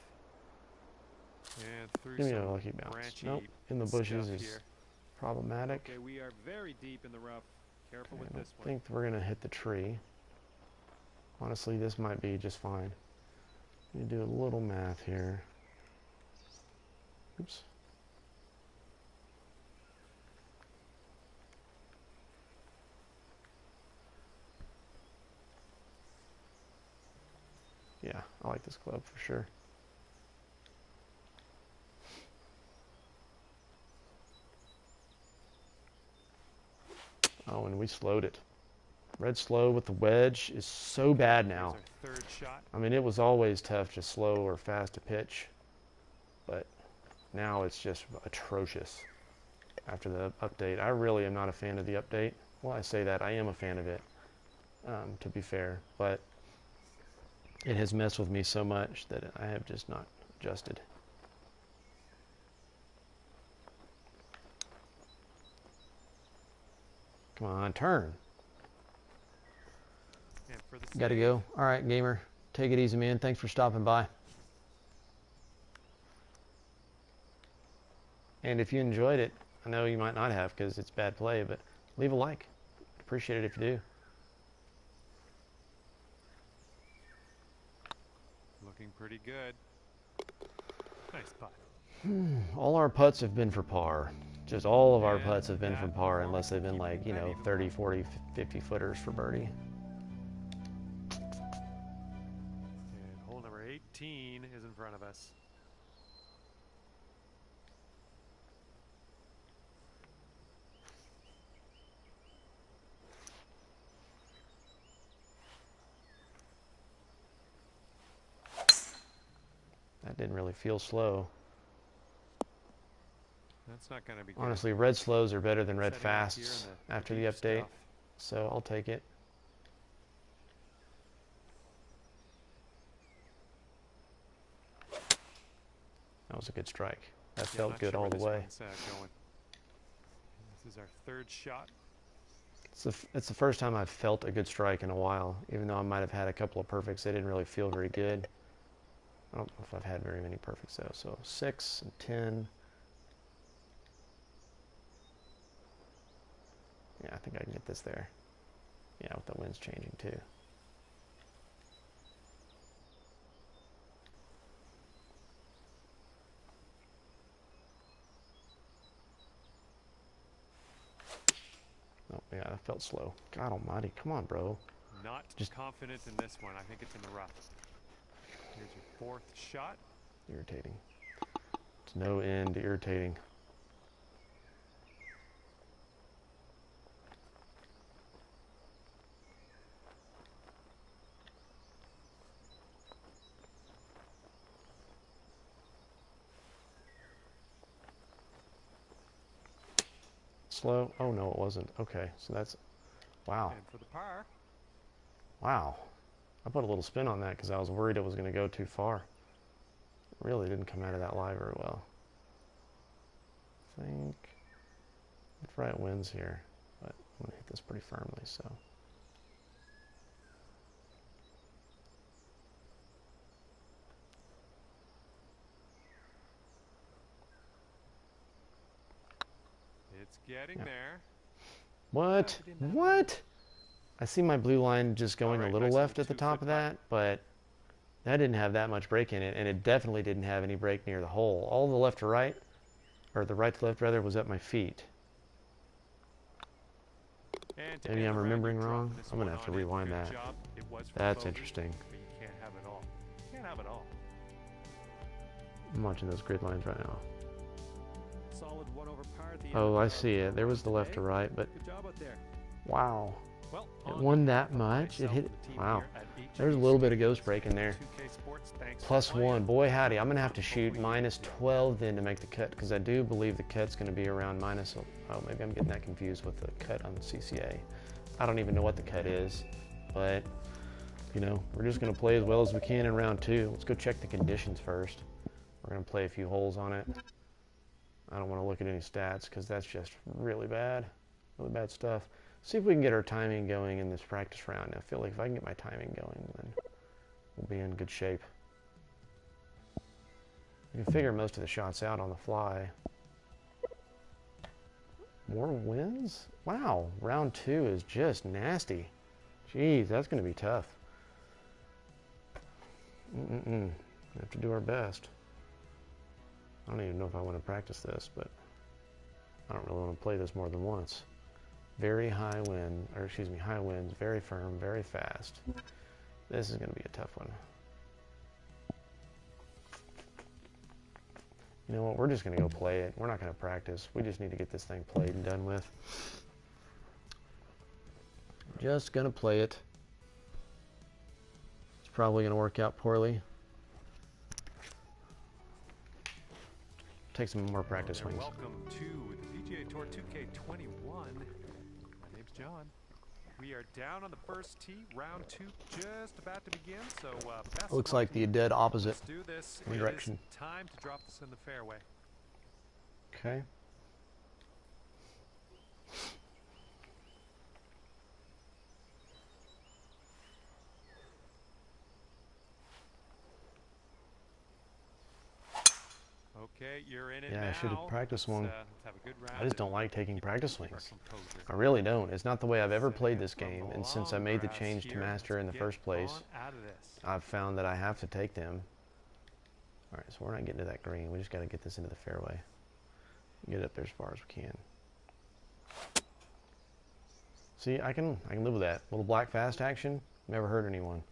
And through Give me a some lucky bounce. branchy Nope, in the bushes is here. problematic. Okay, we are very deep in the rough. Careful with this I one. think we're going to hit the tree. Honestly, this might be just fine. Let me do a little math here. Oops. Yeah, I like this club for sure. Oh, and we slowed it. Red slow with the wedge is so bad now. Here's our third shot. I mean, it was always tough to slow or fast to pitch, but now it's just atrocious after the update. I really am not a fan of the update. Well, I say that. I am a fan of it, to be fair, but it has messed with me so much that I have just not adjusted. Come on, turn. Gotta go. All right, gamer. Take it easy, man. Thanks for stopping by. And if you enjoyed it, I know you might not have because it's bad play, but leave a like. I'd appreciate it if you do. Looking pretty good. Nice putt. All our putts have been for par. Just all of our putts have been for par unless they've been like, 30, 40, 50 footers for birdie. And hole number 18 is in front of us. That didn't really feel slow. That's not going to be good. Honestly, red slows are better than red fasts after the update, so I'll take it. That was a good strike. That felt good all the way. This is our third shot. It's the first time I've felt a good strike in a while, even though I might have had a couple of perfects. They didn't really feel very good. I don't know if I've had very many perfects though. So 6 and 10. Yeah, I think I can get this there. Yeah, with the winds changing too. Oh, yeah, that felt slow. God almighty, come on, bro. Not just confident in this one. I think it's in the rough. Here's your fourth shot. Irritating. It's no end irritating. Slow? Oh no, it wasn't. Okay, so that's... Wow. And for the par. Wow. I put a little spin on that because I was worried it was going to go too far. It really didn't come out of that lie very well. I think... Left right wins here, but I'm going to hit this pretty firmly, so... It's getting there. What? What? I see my blue line just going a little left at the top of that, but that didn't have that much break in it, and it definitely didn't have any break near the hole. All the left to right, or the right to left rather, was at my feet. Maybe I'm remembering wrong. I'm going to have to rewind that. That's interesting. You can't have it all. Can't have it all. I'm watching those grid lines right now. Solid one over par at the Oh, I see it. There was the left to right, but good job out there. wow. It won that much? It hit... Wow. There's a little bit of ghost break in there. +1. Boy, howdy. I'm going to have to shoot -12 then to make the cut, because I do believe the cut's going to be around minus... Oh, maybe I'm getting that confused with the cut on the CCA. I don't even know what the cut is, but, we're just going to play as well as we can in round 2. Let's go check the conditions first. We're going to play a few holes on it. I don't want to look at any stats, because that's just really bad stuff. See if we can get our timing going in this practice round. I feel like if I can get my timing going, then we'll be in good shape. You can figure most of the shots out on the fly. More wins? Wow, round 2 is just nasty. Jeez, that's going to be tough. We have to do our best. I don't even know if I want to practice this, but I don't really want to play this more than once. Very high wind, or excuse me, high winds, very firm, very fast. This is going to be a tough one. You know what? We're just going to go play it. We're not going to practice. We just need to get this thing played and done with. Just going to play it. It's probably going to work out poorly. Take some more practice swings. Welcome to the PGA Tour 2K21. My name's John. We are down on the first tee, round 2 just about to begin. So best Looks like the dead opposite Let's do this. direction. It is time to drop this in the fairway. Okay. Okay, you're in it Yeah, now. I should have practiced one. Let's have a good round. I just don't like taking practice Keep our swings. composure. I really don't. It's not the way I've ever Setting played up this from game, the and since I long made the grass change to here, master let's in the get first place, on out of this. I've found that I have to take them. Alright, so we're not getting to that green. We just got to get this into the fairway. Get it up there as far as we can. See, I can live with that. Little black fast action, never hurt anyone.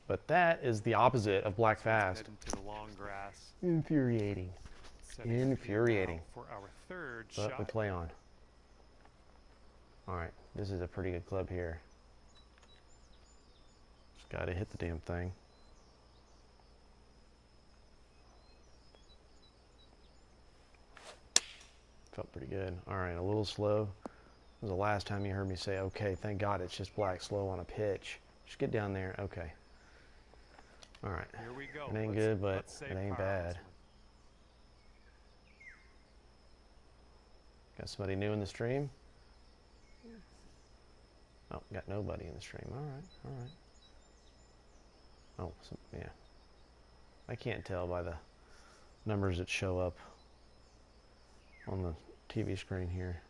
But that is the opposite of black fast. Head into the long grass. Infuriating. Setting up Infuriating. for our third But we shot. play on. Alright, this is a pretty good club here. Just gotta hit the damn thing. Felt pretty good. Alright, a little slow. This was the last time you heard me say, okay, thank God it's just black slow on a pitch. Just get down there. Okay. Alright. Here we go. It ain't Let's- good, but let's save it ain't power on this bad. one. Got somebody new in the stream? Oh, got nobody in the stream. Alright, alright. Oh, yeah. I can't tell by the numbers that show up on the TV screen here.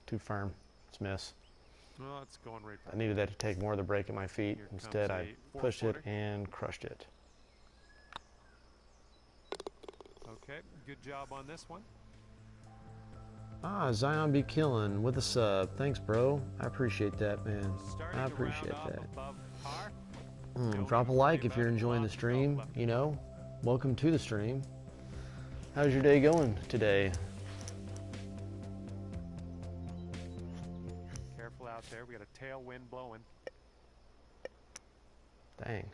Too firm. It's miss. Well, it's going right I back. needed that to take more of the break at my feet. Here Instead, comes I a pushed it 440. and crushed it. Okay, good job on this one. Ah, Zion be killing with a sub. Thanks, bro. I appreciate that, man. Starting I the round appreciate off that. above par. Drop a like if you're enjoying the stream. You know, welcome to the stream. How's your day going today? Careful out there. We got a tailwind blowing. Dang.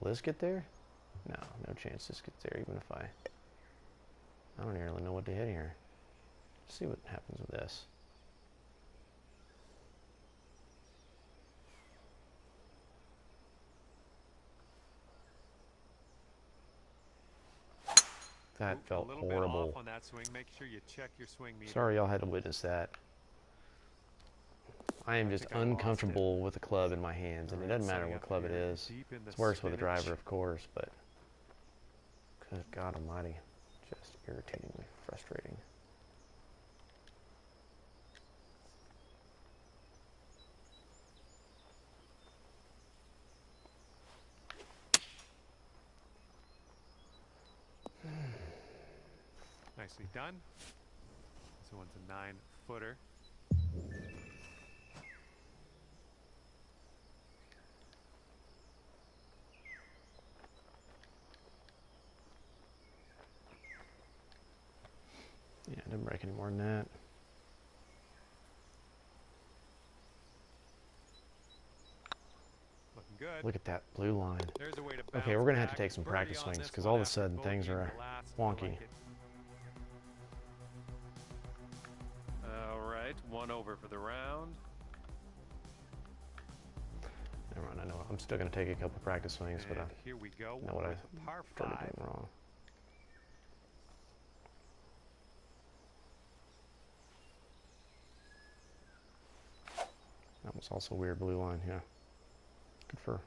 Will this get there? No, no chance this gets there, even if I don't even really know what to hit here. Let's see what happens with this. That felt a little bit horrible. off on that swing. Make sure you check your swing meter. Sorry y'all had to witness that. I am just think I lost uncomfortable with the club in my hands, and it doesn't matter Setting what up club it here, is. deep in the It's worse with a spinach. driver, of course, but good God almighty, just irritatingly frustrating. Nicely done. This one's a 9-footer. Yeah, it didn't break any more than that. Looking good. Look at that blue line. There's a way to Okay, bounce we're gonna have to back. take some Birdie practice on swings this because one all of a after sudden things bogeying are the last. I wonky. like it. All right, one over for the round. Never mind, I know I'm still gonna take a couple practice swings, but I And here we go know what I with par started 5. doing wrong. That was also a weird blue line, yeah. Good for.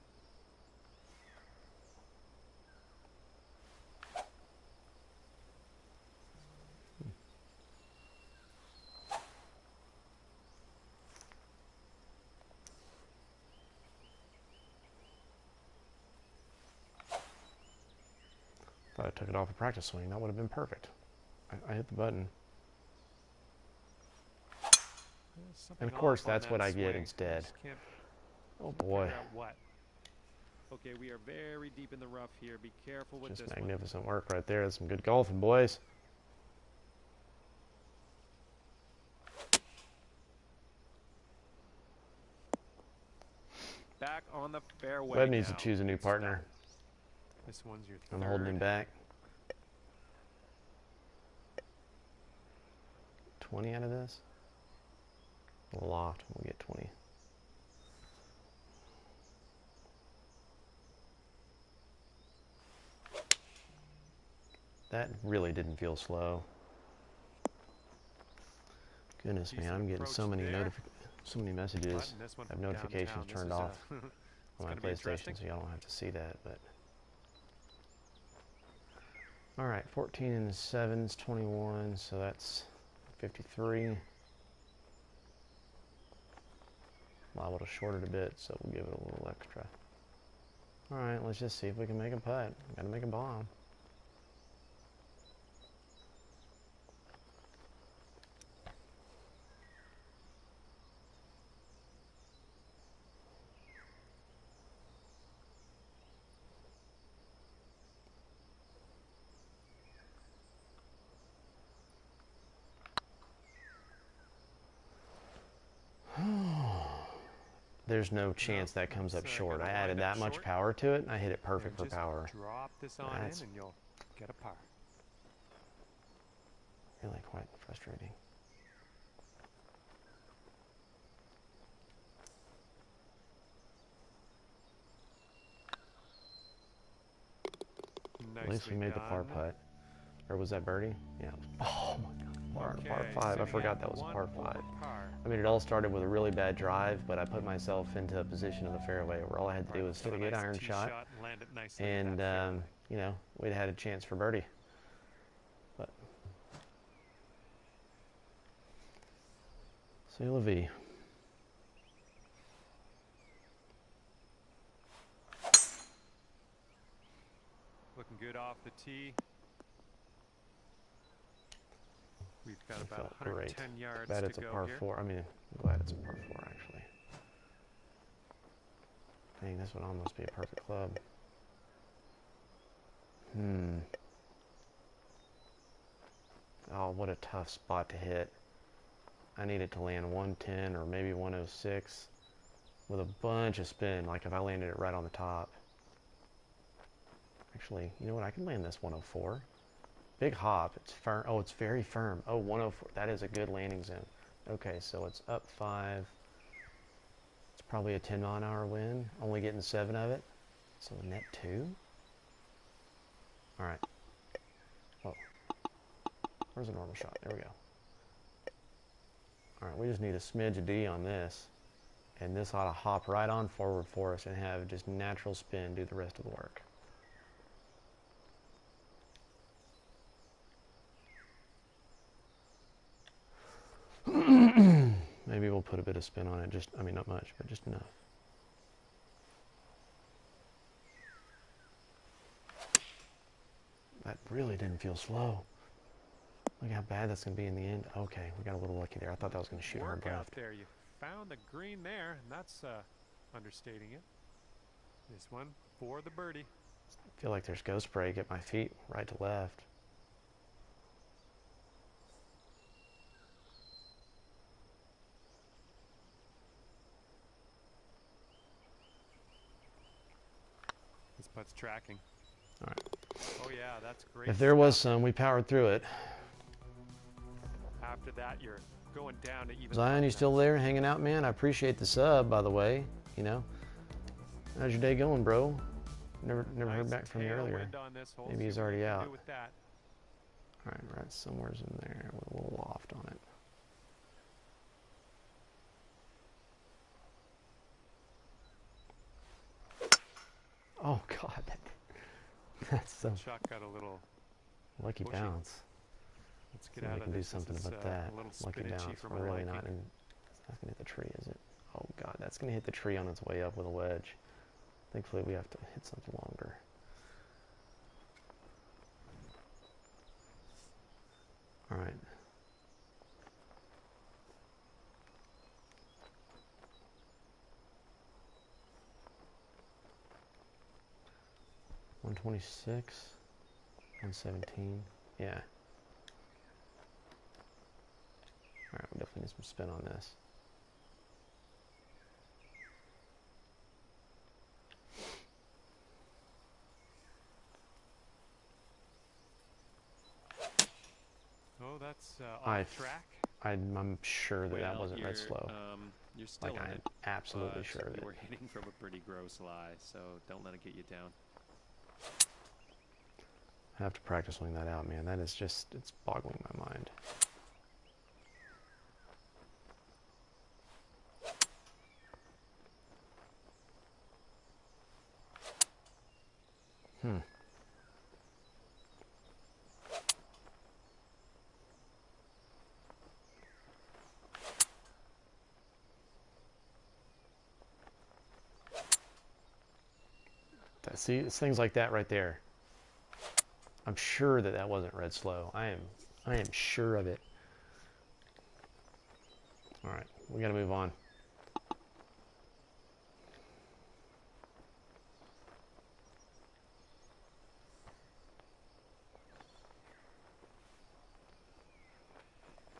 Thought I took it off a practice swing. That would have been perfect. I hit the button. Something And of course, off on that's that what I get swing. instead. Just can't Oh boy. figure out what. Okay, we are very deep in the rough here. Be careful with Just this magnificent work right there. That's some good golfing, boys. Back on the fairway. Webb needs to now. choose a new Good stuff. partner. This one's your I'm third. holding him back. 20 out of this? A lot. We'll get 20. That really didn't feel slow. Goodness, man, I'm getting so many messages. I have notifications turned off on my PlayStation, so y'all don't have to see that. But all right, 14 and 7's 21, so that's 53. Liable to short it a bit, so we'll give it a little extra. All right, let's just see if we can make a putt. Got to make a bomb. There's no chance that comes up short. I added that much power to it, and I hit it perfect for power. Drop this on in, and you'll get a par. Really quite frustrating. At least we made the par putt. Or was that birdie? Yeah. Oh my God. Par 5. I forgot that was a par 5. I mean, it all started with a really bad drive, but I put myself into a position of the fairway where all I had to do was hit a good iron shot, and you know, we'd had a chance for birdie. But c'est la vie. Looking good off the tee. We've got about 110 yards glad to it's a go par here. 4. I mean, I'm glad it's a par 4 actually. Dang, this would almost be a perfect club. Oh, what a tough spot to hit. I need it to land 110 or maybe 106 with a bunch of spin, like if I landed it right on the top. Actually, you know what? I can land this 104. Big hop. It's firm. Oh, it's very firm. Oh, 104. That is a good landing zone. Okay, so it's up 5. It's probably a 10-mile-an-hour wind. Only getting 7 of it. So net 2. All right. Oh, where's a normal shot? There we go. All right, we just need a smidge of D on this, and this ought to hop right on forward for us and have just natural spin do the rest of the work. Maybe we'll put a bit of spin on it, just, I mean, not much, but just enough. That really didn't feel slow. Look how bad that's going to be in the end. Okay, we got a little lucky there. I thought that was going to shoot hard left. There, you found the green there, and that's understating it. This one for the birdie. I feel like there's ghost break at my feet, right to left. This putt's tracking. All right. Oh yeah, that's great. If there was some, we powered through it. After that, you're going down to even. Zion, you still there, hanging out, man? I appreciate the sub, by the way. You know, how's your day going, bro? Never heard back from you earlier. Maybe he's already out. All right, right somewhere's in there with a little loft on it. Oh God, that's so. Shot got a little lucky bushy. Bounce. Let's get out of can this. do something about that. Lucky bounce. We're really not in. That's gonna hit the tree, is it? Oh God, that's gonna hit the tree on its way up with a wedge. Thankfully, we have to hit something longer. All right. 126, 117. Yeah. Alright, we definitely need some spin on this. Oh, that's off track. I'm sure that that wasn't red slow. You're still Like, in I'm it, absolutely sure of it. you were hitting from a pretty gross lie, so don't let it get you down. I have to practice swing that out, man. That is just, it's boggling my mind. See, it's things like that right there. I'm sure that that wasn't red slow. I am sure of it. All right, we got to move on.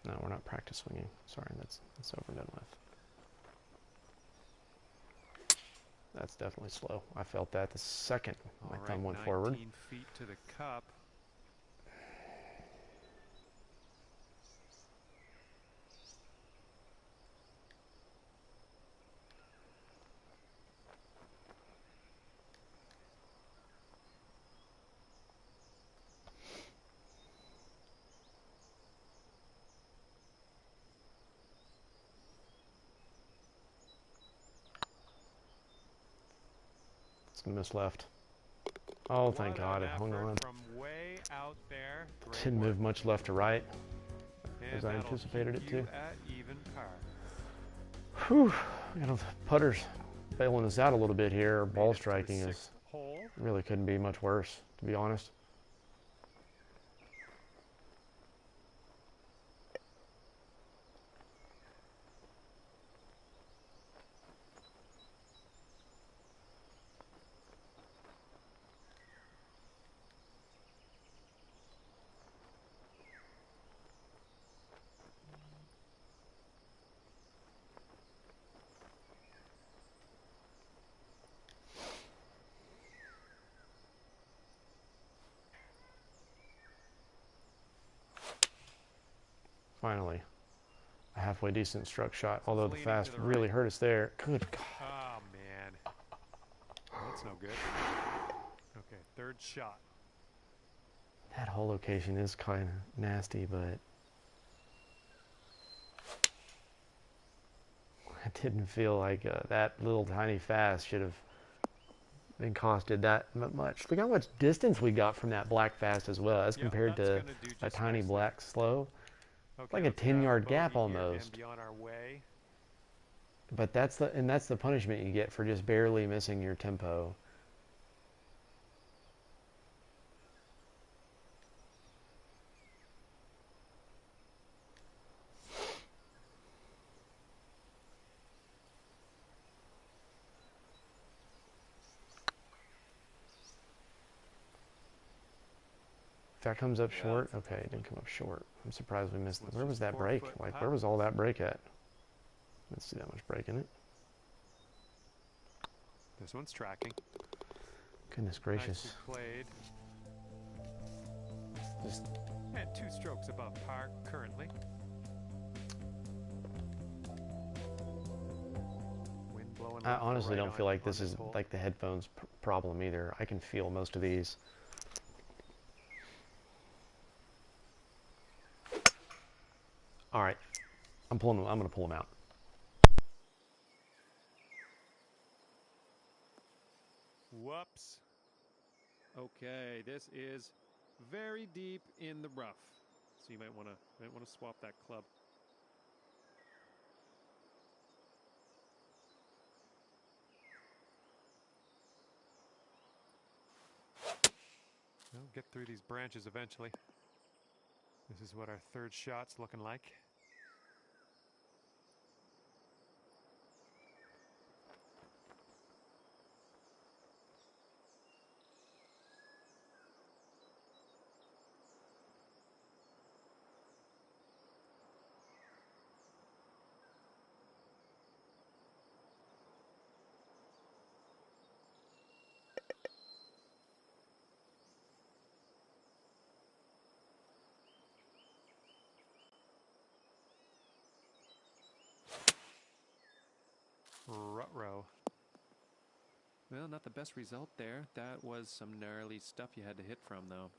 No, we're not practice swinging. Sorry, that's over and done with. That's definitely slow. I felt that the second my thumb went forward. 19 feet to the cup. Miss left. Oh, thank God, it hung on. From way out there. Didn't move much left to right, and as I anticipated it to. At even par. Whew, you know, the putter's bailing us out a little bit here. Ball striking is really couldn't be much worse, to be honest. Finally, a halfway decent struck shot, although the fast really hurt us there. Good God. Oh, man. That's no good. Okay, third shot. That whole location is kind of nasty, but I didn't feel like that little tiny fast should have been costed that much. Look how much distance we got from that black fast as well, as compared to a tiny black slow. It's like a 10-yard gap almost. But that's the punishment you get for just barely missing your tempo. That comes up short? Okay, it didn't come up short. I'm surprised we missed it. Where was that break? Like, where was all that break at? Let's see that much break in it. This one's tracking. Goodness gracious. Played. Just and 2 strokes above par currently. Wind blowing. I honestly don't feel like this is like the headphones problem either. I can feel most of these. All right, I'm going to pull them out. Whoops. Okay, this is very deep in the rough, so you might want to swap that club. We'll get through these branches eventually. This is what our third shot's looking like. row. Well, not the best result there. That was some gnarly stuff you had to hit from, though.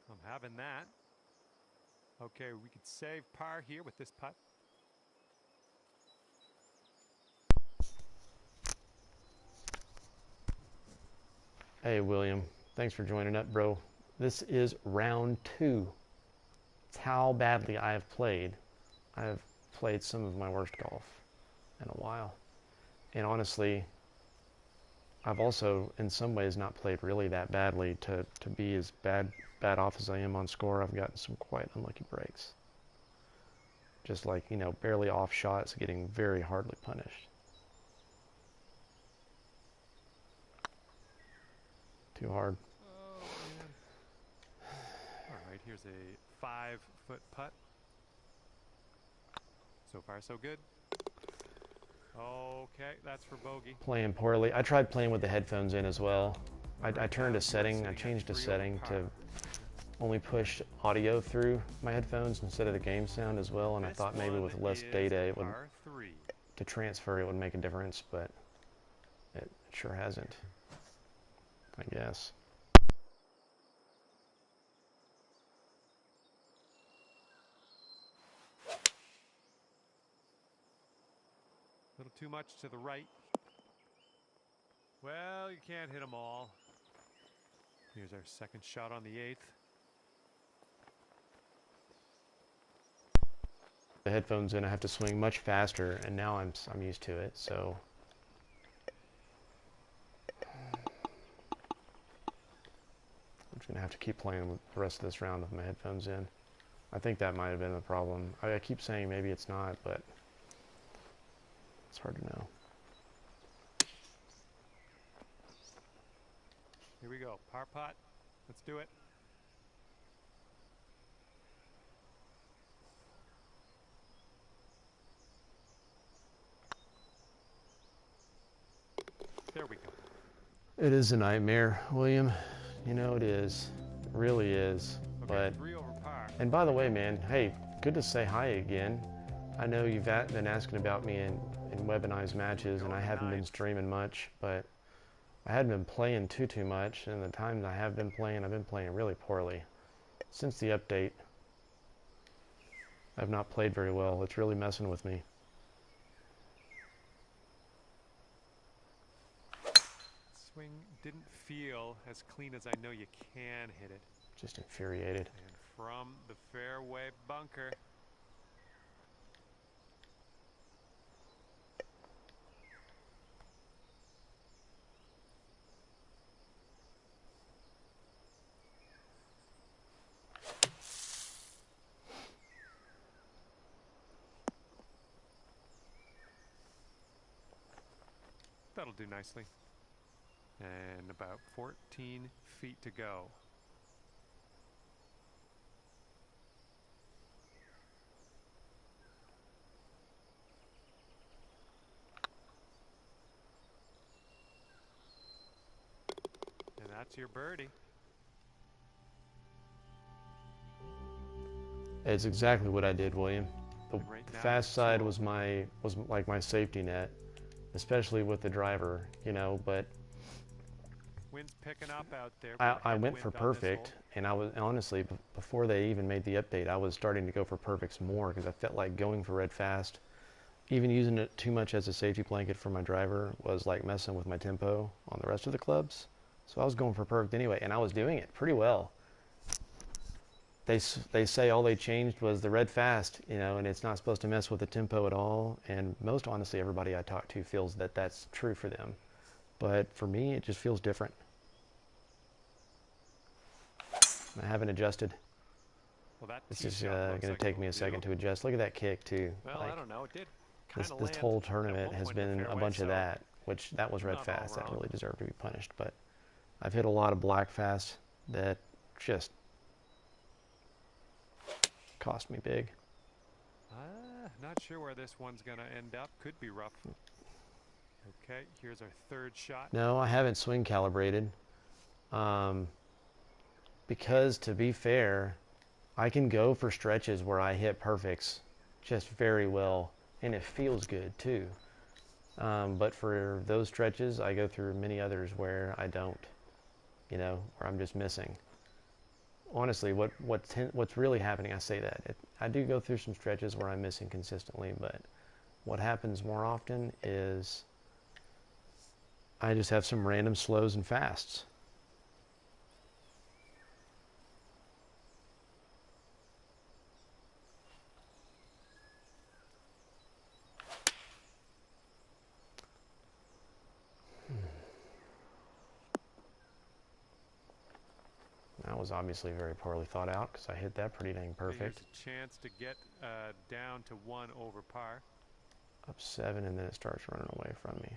I'm having that. Okay, we could save par here with this putt. Hey, William. Thanks for joining up, bro. This is round 2. It's how badly I have played. I have played some of my worst golf in a while. And honestly, I've also, in some ways, not played really that badly to be as bad off as I am on score. I've gotten some quite unlucky breaks. Just like, you know, barely off shots, getting very hardly punished. Too hard. Oh, man. All right, here's a 5-foot putt. So far, so good. Okay, that's for bogey. Playing poorly. I tried playing with the headphones in as well. I turned a setting, I changed a setting to only push audio through my headphones instead of the game sound as well, and I thought maybe with less data it would, to transfer, it would make a difference, but it sure hasn't, I guess. A little too much to the right. Well, you can't hit them all. Here's our second shot on the 8th. The headphones in, I have to swing much faster, and now I'm used to it, so I'm just gonna have to keep playing with the rest of this round with my headphones in. I think that might have been the problem. I keep saying maybe it's not, but it's hard to know. Here we go, par putt. Let's do it. There we go. It is a nightmare, William. You know it is. It really is. Okay, But 3 over par. and by the way, man, hey, good to say hi again. I know you've been asking about me in webinized matches, and I haven't been streaming much, but I hadn't been playing too much, and the times I have been playing, I've been playing really poorly. Since the update, I've not played very well. It's really messing with me. Swing didn't feel as clean as I know you can hit it. Just infuriated. And from the fairway bunker. That'll do nicely. And about 14 feet to go. And that's your birdie. It's exactly what I did, William. The Right now, fast side was like my safety net, especially with the driver, you know, but Wind's picking up out there. I went for perfect, and I was honestly, before they even made the update, I was starting to go for perfects more because I felt like going for red fast, even using it too much as a safety blanket for my driver was like messing with my tempo on the rest of the clubs. So I was going for perfect anyway, and I was doing it pretty well. They say all they changed was the red fast, you know, and it's not supposed to mess with the tempo at all. And most honestly, everybody I talk to feels that that's true for them. But for me, it just feels different. I haven't adjusted. Well, that This tee is shot looks going like to take it'll me a do. second to adjust. Look at that kick, too. Well, Like, I don't know. It did This kind of this land whole at tournament one has point in the been a fairway, bunch of so that, which that was red not all fast. That wrong. really deserved to be punished. But I've hit a lot of black fast that just cost me big. Not sure where this one's going to end up. Could be rough. Okay, here's our third shot. No, I haven't swing calibrated. Because to be fair, I can go for stretches where I hit perfects just very well, and it feels good too. But for those stretches, I go through many others where I don't, where I'm just missing. Honestly, what's really happening, I say that. I do go through some stretches where I'm missing consistently, but what happens more often is I just have some random slows and fasts. That was obviously very poorly thought out because I hit that pretty dang perfect. Here's a chance to get down to 1 over par. Up 7, and then it starts running away from me.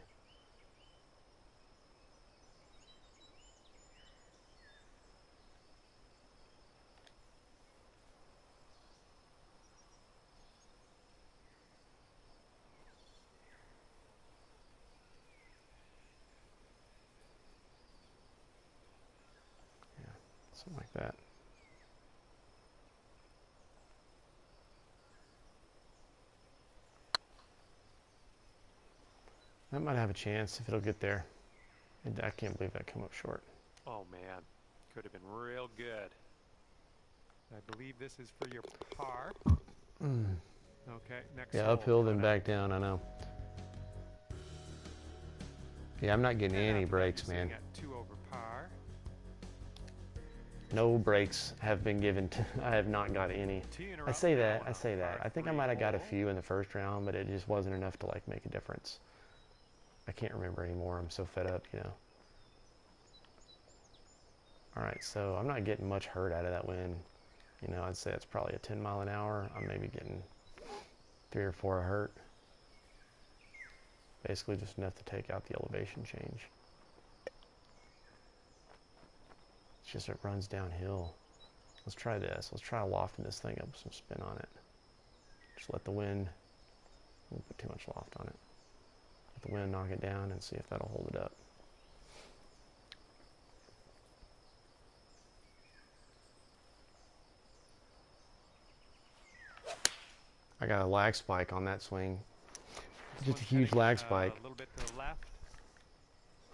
Yeah, something like that. That might have a chance if it'll get there. I can't believe that came up short. Oh man, could have been real good. I believe this is for your par. Okay, next Yeah, hole uphill then coming back down, I know. Yeah, I'm not getting And any after that, breaks, you're man. sitting at 2 over par. No breaks have been given to, I have not got any. Teeing her I up say now that, on I a say that. par I think I 3 might have got a hole. few in the first round, but it just wasn't enough to like make a difference. I can't remember anymore. I'm so fed up, Alright, so I'm not getting much hurt out of that wind. I'd say it's probably a 10 mile an hour. I'm maybe getting 3 or 4 hurt. Basically just enough to take out the elevation change. It's just it runs downhill. Let's try this. Let's try lofting this thing up with some spin on it. Just let the wind, don't put too much loft on it. Let the wind knock it down and see if that'll hold it up. I got a lag spike on that swing. This Just a one's huge heading, lag spike. A little bit to the left.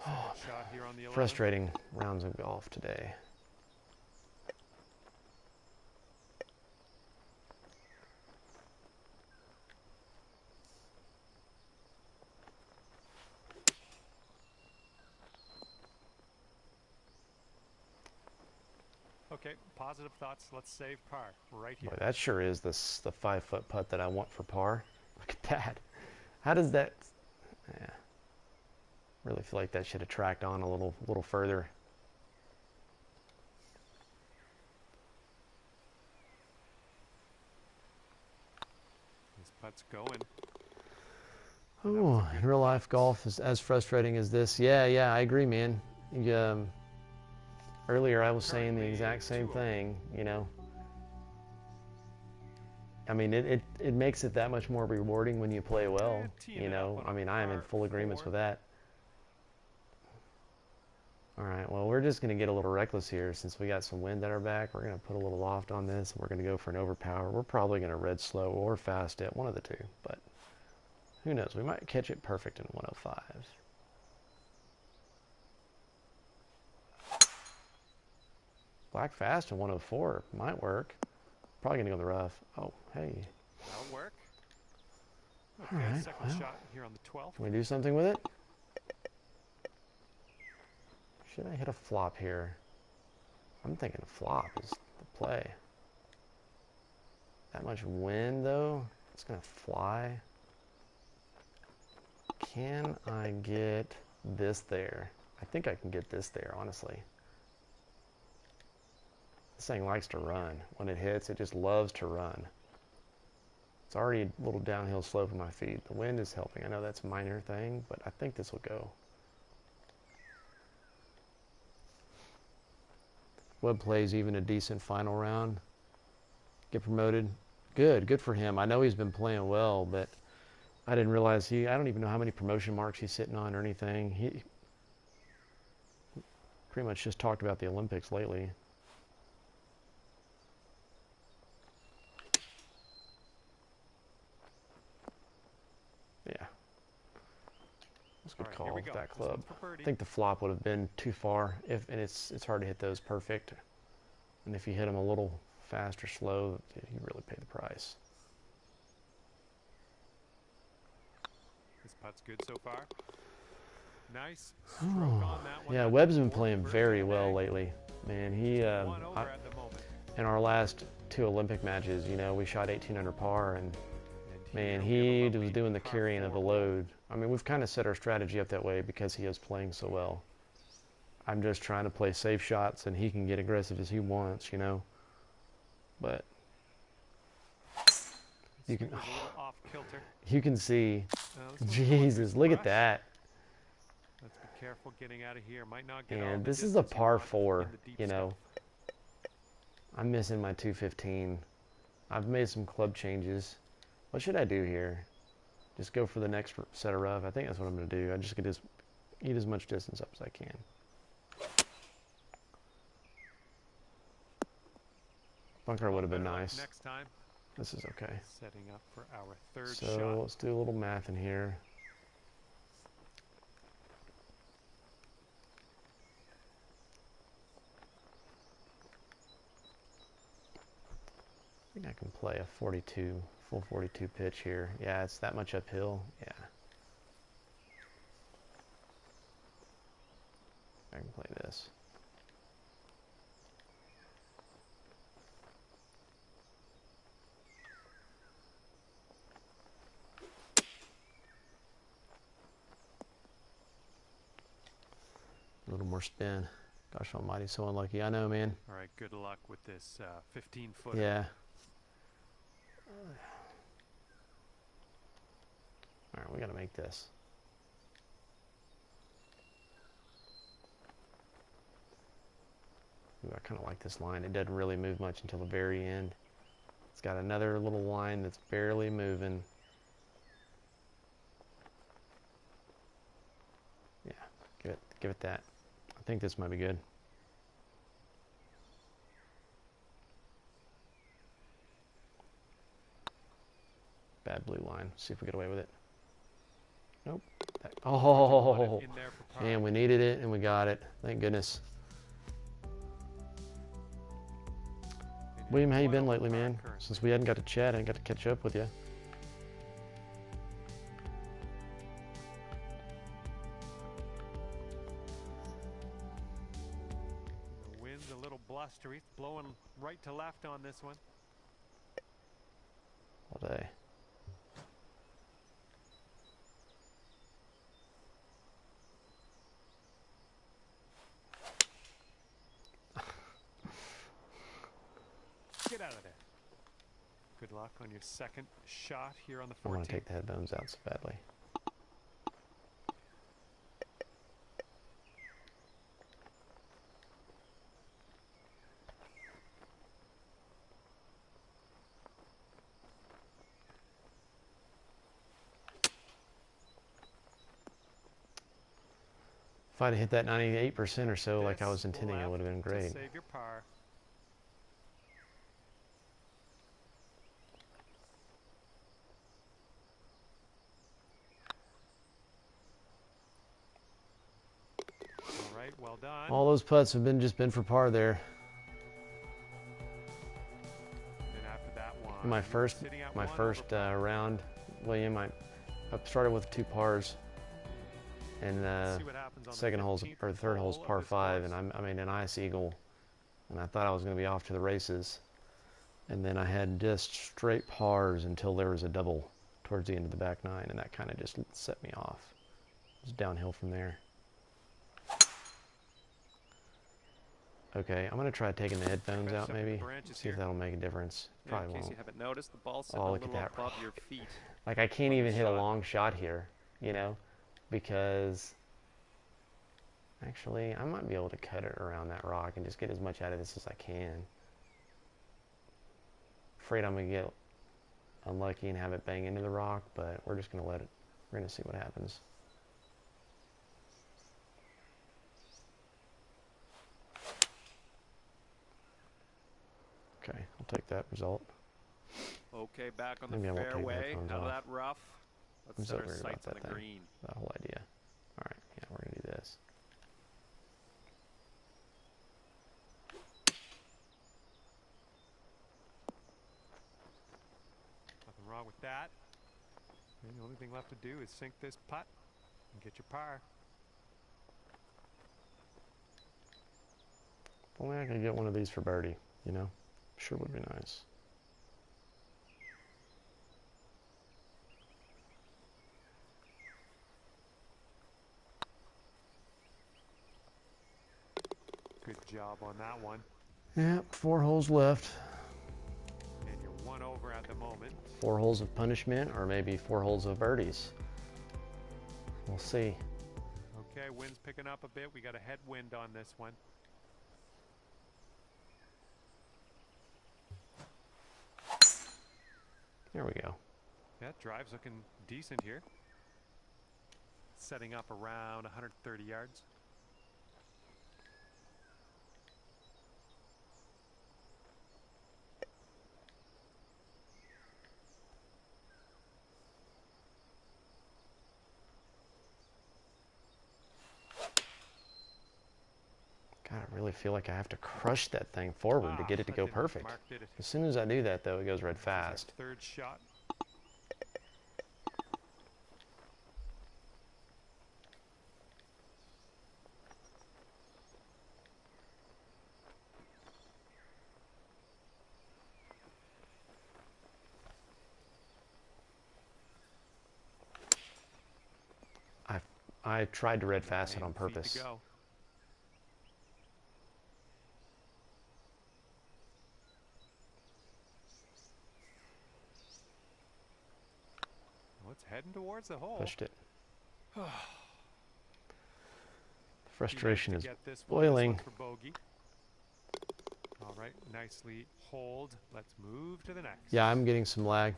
Second shot here on the 11th. Frustrating rounds of golf today. Okay, positive thoughts. Let's save par right here. Boy, that sure is the 5-foot putt that I want for par. Look at that. How does that... Yeah. Really feel like that should have tracked on a little further. This putt's going. Oh, in real life golf is as frustrating as this. Yeah, I agree, man. Earlier I was saying the exact same thing, I mean, it makes it that much more rewarding when you play well, I mean, I am in full agreement with that. All right, well, we're just going to get a little reckless here since we got some wind at our back. We're going to put a little loft on this, and we're going to go for an overpower. We're probably going to red slow or fast it, one of the two, but who knows? We might catch it perfect in 105. Black fast in 104 might work. Probably going to go in the rough. Oh, hey. That'll work. Okay, All right, second well, shot here on the 12th. can we do something with it? Should I hit a flop here? I'm thinking a flop is the play. That much wind, though, it's going to fly. Can I get this there? I think I can get this there, honestly. This thing likes to run. When it hits, it just loves to run. It's already a little downhill slope in my feet. The wind is helping. I know that's a minor thing, but I think this will go. Webb plays even a decent final round. Get promoted. Good for him. I know he's been playing well, but I didn't realize I don't even know how many promotion marks he's sitting on or anything. He pretty much just talked about the Olympics lately. Yeah. That's a good call with that club. I think the flop would have been too far, and it's hard to hit those perfect. And if you hit them a little fast or slow, you really pay the price. This putt's good so far. Nice stroke on that one. Yeah, Webb's been playing very well lately. Man, he in our last 2 Olympic matches, you know, we shot 18 under par, and man, he was doing the carrying of the load. I mean, we've kind of set our strategy up that way because he is playing so well. I'm just trying to play safe shots, and he can get aggressive as he wants, you know. But you can see, Jesus, look at that. Let's be careful getting out of here. Might not get and this is a par 4, you know. I'm missing my 215. I've made some club changes. What should I do here? Just go for the next set of rough. I think that's what I'm going to do. I just get eat as much distance up as I can. Bunker would have been nice. Next time. This is okay. Setting up for our third so shot. Let's do a little math in here. I think I can play a 42, full 42 pitch here. Yeah, it's that much uphill. Yeah. I can play this. A little more spin. Gosh almighty, so unlucky. I know, man. All right, good luck with this 15-footer. Yeah. All right, we got to make this. Ooh, I kind of like this line. It doesn't really move much until the very end. It's got another little line that's barely moving. Yeah, give it that. I think this might be good. Bad blue line. See if we get away with it. Nope. Oh, and we needed it and we got it. Thank goodness. William, how you been lately, man? Since we hadn't got to chat, I didn't got to catch up with you. The wind's a little blustery. It's blowing right to left on this one. All day. Get out of there. Good luck on your second shot here on the 14th. I want to take the headphones out so badly. If I'd hit that 98% or so like I was intending, it would have been great. Save your par. All right, well done. All those putts have just been for par there. And after that one, In my first round, William, I started with 2 pars. And second hole's or third hole's par 5, and I made an ice eagle, and I thought I was going to be off to the races, and then I had just straight pars until there was a double towards the end of the back 9, and that kind of just set me off. It was downhill from there. Okay, I'm gonna try taking the headphones Stretch out some of the maybe. branches See if here. that'll make a difference. Probably In case won't. you haven't noticed, the ball's sitting Oh, a look at little that above rock. your feet. Like I can't on even the hit a shot. long shot here, you know, because actually I might be able to cut it around that rock and just get as much out of this as I can. Afraid I'm gonna get unlucky and have it bang into the rock, but we're just gonna let it. We're gonna see what happens. Okay, I'll take that result. Okay, back on the Maybe I won't take the fairway, headphones out of off. that rough. I'm Let's so set our worried about sights on that the thing. green. That whole idea. All right, yeah, we're gonna do this. Nothing wrong with that. And the only thing left to do is sink this putt and get your par. If only I could get one of these for birdie, you know? Sure would be nice. Good job on that one. Yep, 4 holes left. And you're 1 over at the moment. 4 holes of punishment, or maybe 4 holes of birdies. We'll see. Okay, wind's picking up a bit. We got a headwind on this one. There we go. Yeah, drive's looking decent here. Setting up around 130 yards. God, I really feel like I have to crush that thing forward to get it to that go didn't look perfect. Mark did it. As soon as I do that, though, it goes red This is our fast. third shot. I tried to red fast it 9 on feet purpose. to go. Well, it's heading towards the hole. Pushed it. Frustration is Get this boiling. One, this one's for bogey. All right, nicely hold. Let's move to the next. Yeah, I'm getting some lag.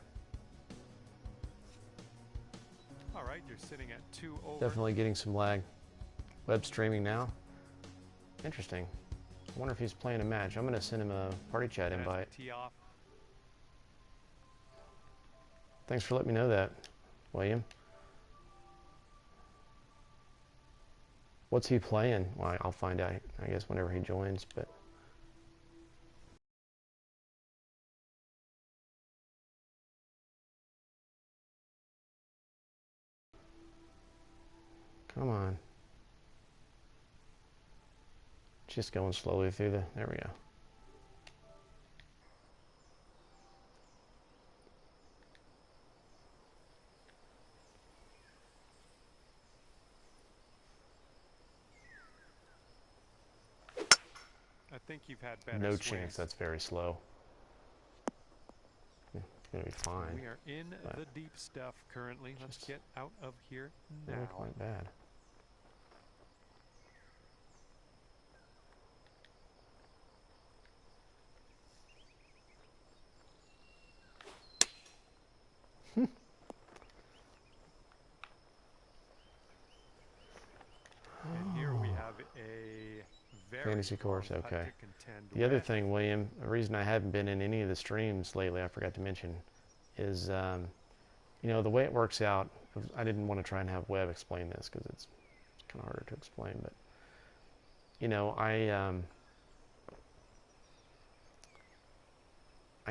All right, you're sitting at 2 over. Definitely getting some lag. Web streaming now. Interesting. I wonder if he's playing a match. I'm going to send him a party chat And as we invite. tee off. Thanks for letting me know that, William. What's he playing? Well, I'll find out, I guess, whenever he joins, but... Come on. Just going slowly through the... There we go. I think you've had better No swings. chance that's very slow. Yeah, it's going to be fine. We are in the deep stuff currently. Let's get out of here now. Not quite bad. And here we have a very Fantasy course, strong putt okay. to contend The other with. thing, William, the reason I haven't been in any of the streams lately, I forgot to mention, is, you know, the way it works out, I didn't want to try and have Webb explain this because it's kind of harder to explain, but, you know, I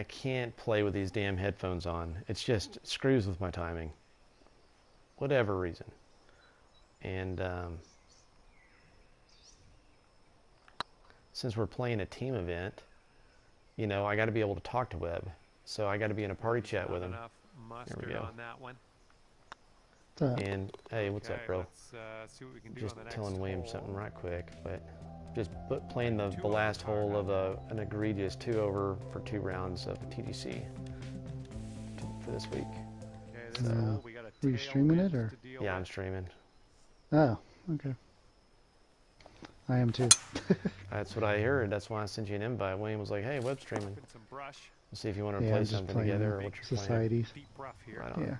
can't play with these damn headphones on. It's just, it screws with my timing. Whatever reason. And, since we're playing a team event, you know, I got to be able to talk to Webb. So I got to be in a party chat with him. Enough mustard go. on that one. And hey, what's up, bro? Let's see what we can do Just on the next telling William hole. something right quick, but just playing the last hole of an egregious 2-over for 2 rounds of a TGC for this week. Okay, this hole, we got a Were you streaming it, tailwind or? to deal Yeah, I'm with. streaming. Oh, okay. I am too. That's what I heard. That's why I sent you an invite. William was like, "Hey, web streaming. Put some brush, Let's see if you want to Yeah, play I'm just something playing together the or what you're playing." societies. deep rough here. Right on. Yeah.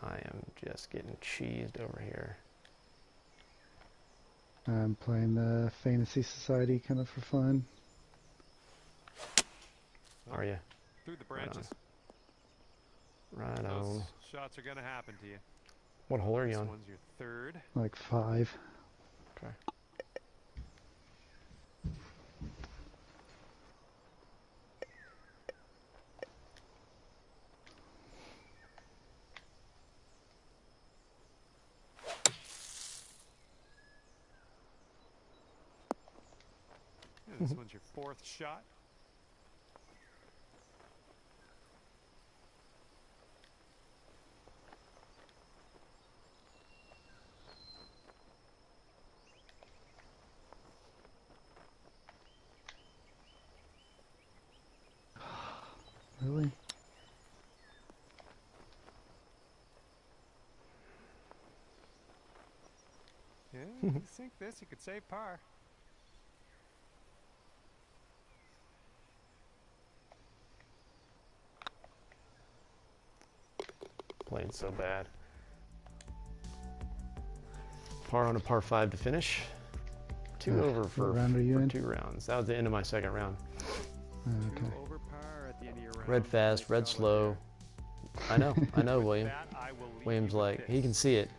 I am just getting cheesed over here. I'm playing the Fantasy Society kind of for fun. Are you? Through the branches. Right Those on. shots are going to happen to you. What hole are you This on? one's your third. Like 5. Okay. Yeah, this one's your fourth shot. Really? Yeah, you sink this, you could save par. Playing so bad. Par on a par 5 to finish. 2 over for, what round are you for in? 2 rounds. That was the end of my second round. Okay. Two over par at the end of your round. Red fast, red Nice job slow. I know, William. That I will leave William's you with like, he this. can see it.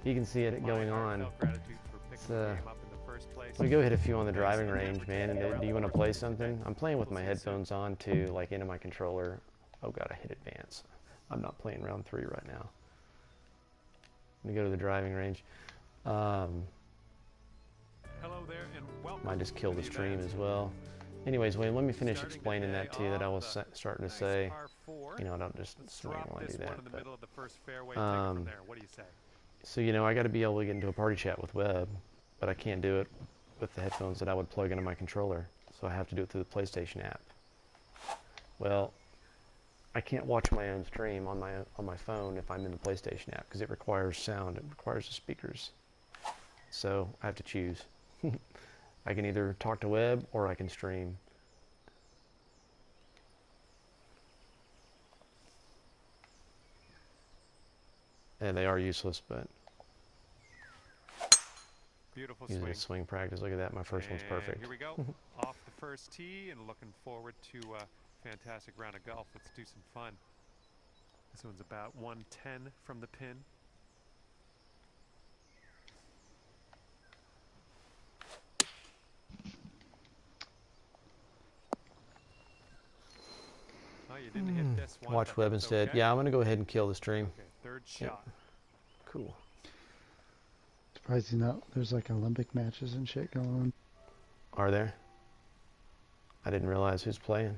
He can see it My going on. heartfelt gratitude for picking It's, the game up in the first place. We go hit a few on the driving range, man. And do you want to play something? I'm playing with my headphones on too, like into my controller. Oh god, I hit advance. I'm not playing round 3 right now. Let me go to the driving range. Hello there and welcome. Might just kill to the stream event. as well. Anyways, William, let me finish Starting explaining the that day to you that I off was with a starting to nice say. par 4. You know, I don't just Let's swing drop while I this do one that. in the But, middle of the first fairway. Take it from there. What do you say? so, you know, I got to be able to get into a party chat with Webb, but I can't do it with the headphones that I would plug into my controller. So I have to do it through the PlayStation app. Well, I can't watch my own stream on my phone if I'm in the PlayStation app because it requires sound. It requires the speakers. So I have to choose. I can either talk to Webb or I can stream. And they are useless, but Beautiful using swing. a swing practice. Look at that. My first one's And perfect. Here we go. Off the first tee and looking forward to a fantastic round of golf. Let's do some fun. This one's about 110 from the pin. Oh, you didn't hit this one. Watch but Webb that's instead. okay. Yeah, I'm going to go ahead and kill the stream. Okay, third Yep. shot. Cool. Surprised you not. There's like Olympic matches and shit going on. Are there? I didn't realize who's playing.